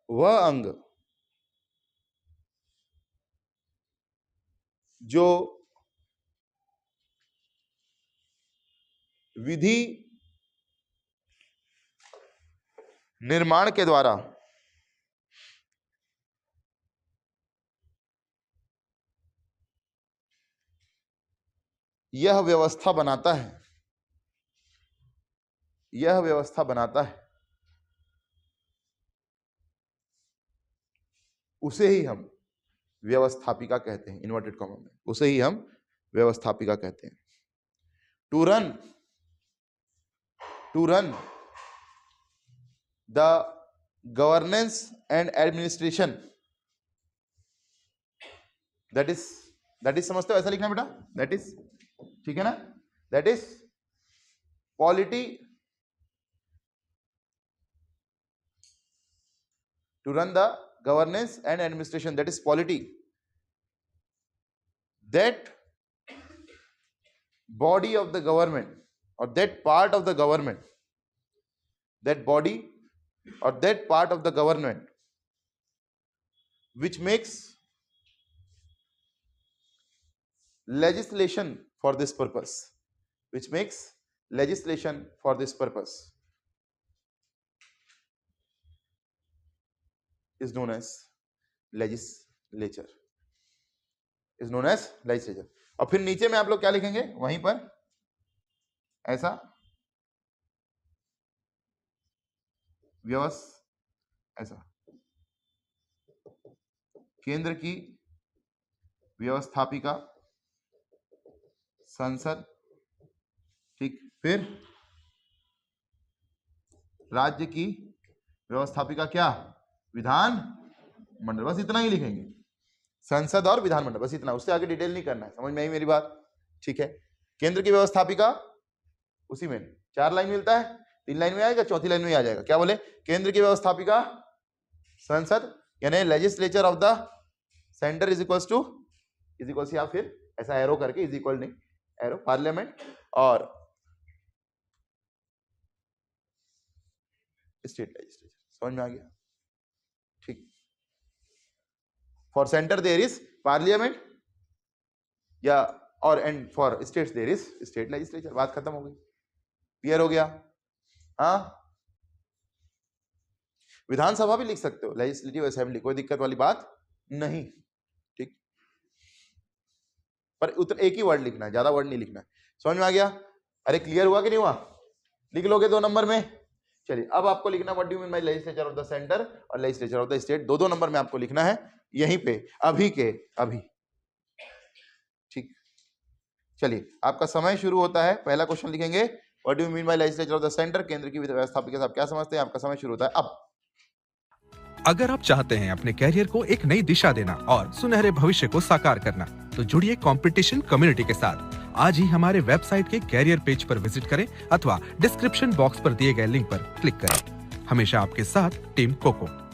वह अंग जो विधि निर्माण के द्वारा यह व्यवस्था बनाता है, यह व्यवस्था बनाता है, उसे ही हम व्यवस्थापिका कहते हैं, इन्वर्टेड कॉमा में, उसे ही हम व्यवस्थापिका कहते हैं। To run the governance and administration, that is समझते हो, ऐसा लिखना बेटा, दैट इज, ठीक है ना, that is polity, to run the governance and administration, that is polity, that body of the government or that part of the government, that body or that part of the government which makes legislation for this purpose, which makes legislation for this purpose is known as legislature, is known as legislature। और फिर नीचे में आप लोग क्या लिखेंगे, वहीं पर ऐसा ऐसा केंद्र की व्यवस्थापिका संसद, ठीक, फिर राज्य की व्यवस्थापिका क्या, विधान मंडल, बस इतना ही लिखेंगे, संसद और विधानमंडल, बस इतना, उससे आगे डिटेल नहीं करना है, समझ में आई मेरी बात, ठीक है। केंद्र की व्यवस्थापिका, उसी में 4 लाइन मिलता है, 3 लाइन में आएगा, चौथी लाइन में आ जाएगा, क्या बोले, केंद्र की व्यवस्थापिका संसद, यानी legislature of the centre is equals to, या फिर ऐसा एरो करके, इज इक्वल नहीं, एरो, पार्लियामेंट और स्टेट लेजिस्लेचर, समझ में आ गया, ठीक। For centre there is parliament या और and for states there is state legislature, बात खत्म हो गई, क्लियर हो गया। हाँ, विधानसभा भी लिख सकते हो, लेजिस्लेटिव असेंबली, कोई दिक्कत वाली बात नहीं, ठीक, पर उतना एक ही वर्ड लिखना है, ज्यादा वर्ड नहीं लिखना है, समझ में आ गया। अरे क्लियर हुआ कि नहीं हुआ, लिख लोगे 2 नंबर में। चलिए अब आपको लिखना what do mean by legislature of the centre और legislature of the state, 2 number में आपको लिखना है, यहीं पे अभी के अभी, ठीक। चलिए आपका समय शुरू होता है, पहला क्वेश्चन लिखेंगे what do you mean by legislature of the centre, केंद्र की व्यवस्थापिका, आप क्या समझते हैं, आपका समय शुरू होता है अब। अगर आप चाहते हैं अपने कैरियर को एक नई दिशा देना और सुनहरे भविष्य को साकार करना, तो जुड़िए कंपटीशन कम्युनिटी के साथ। आज ही हमारे वेबसाइट के कैरियर पेज पर विजिट करें अथवा डिस्क्रिप्शन बॉक्स पर दिए गए लिंक पर क्लिक करें। हमेशा आपके साथ टीम कोको।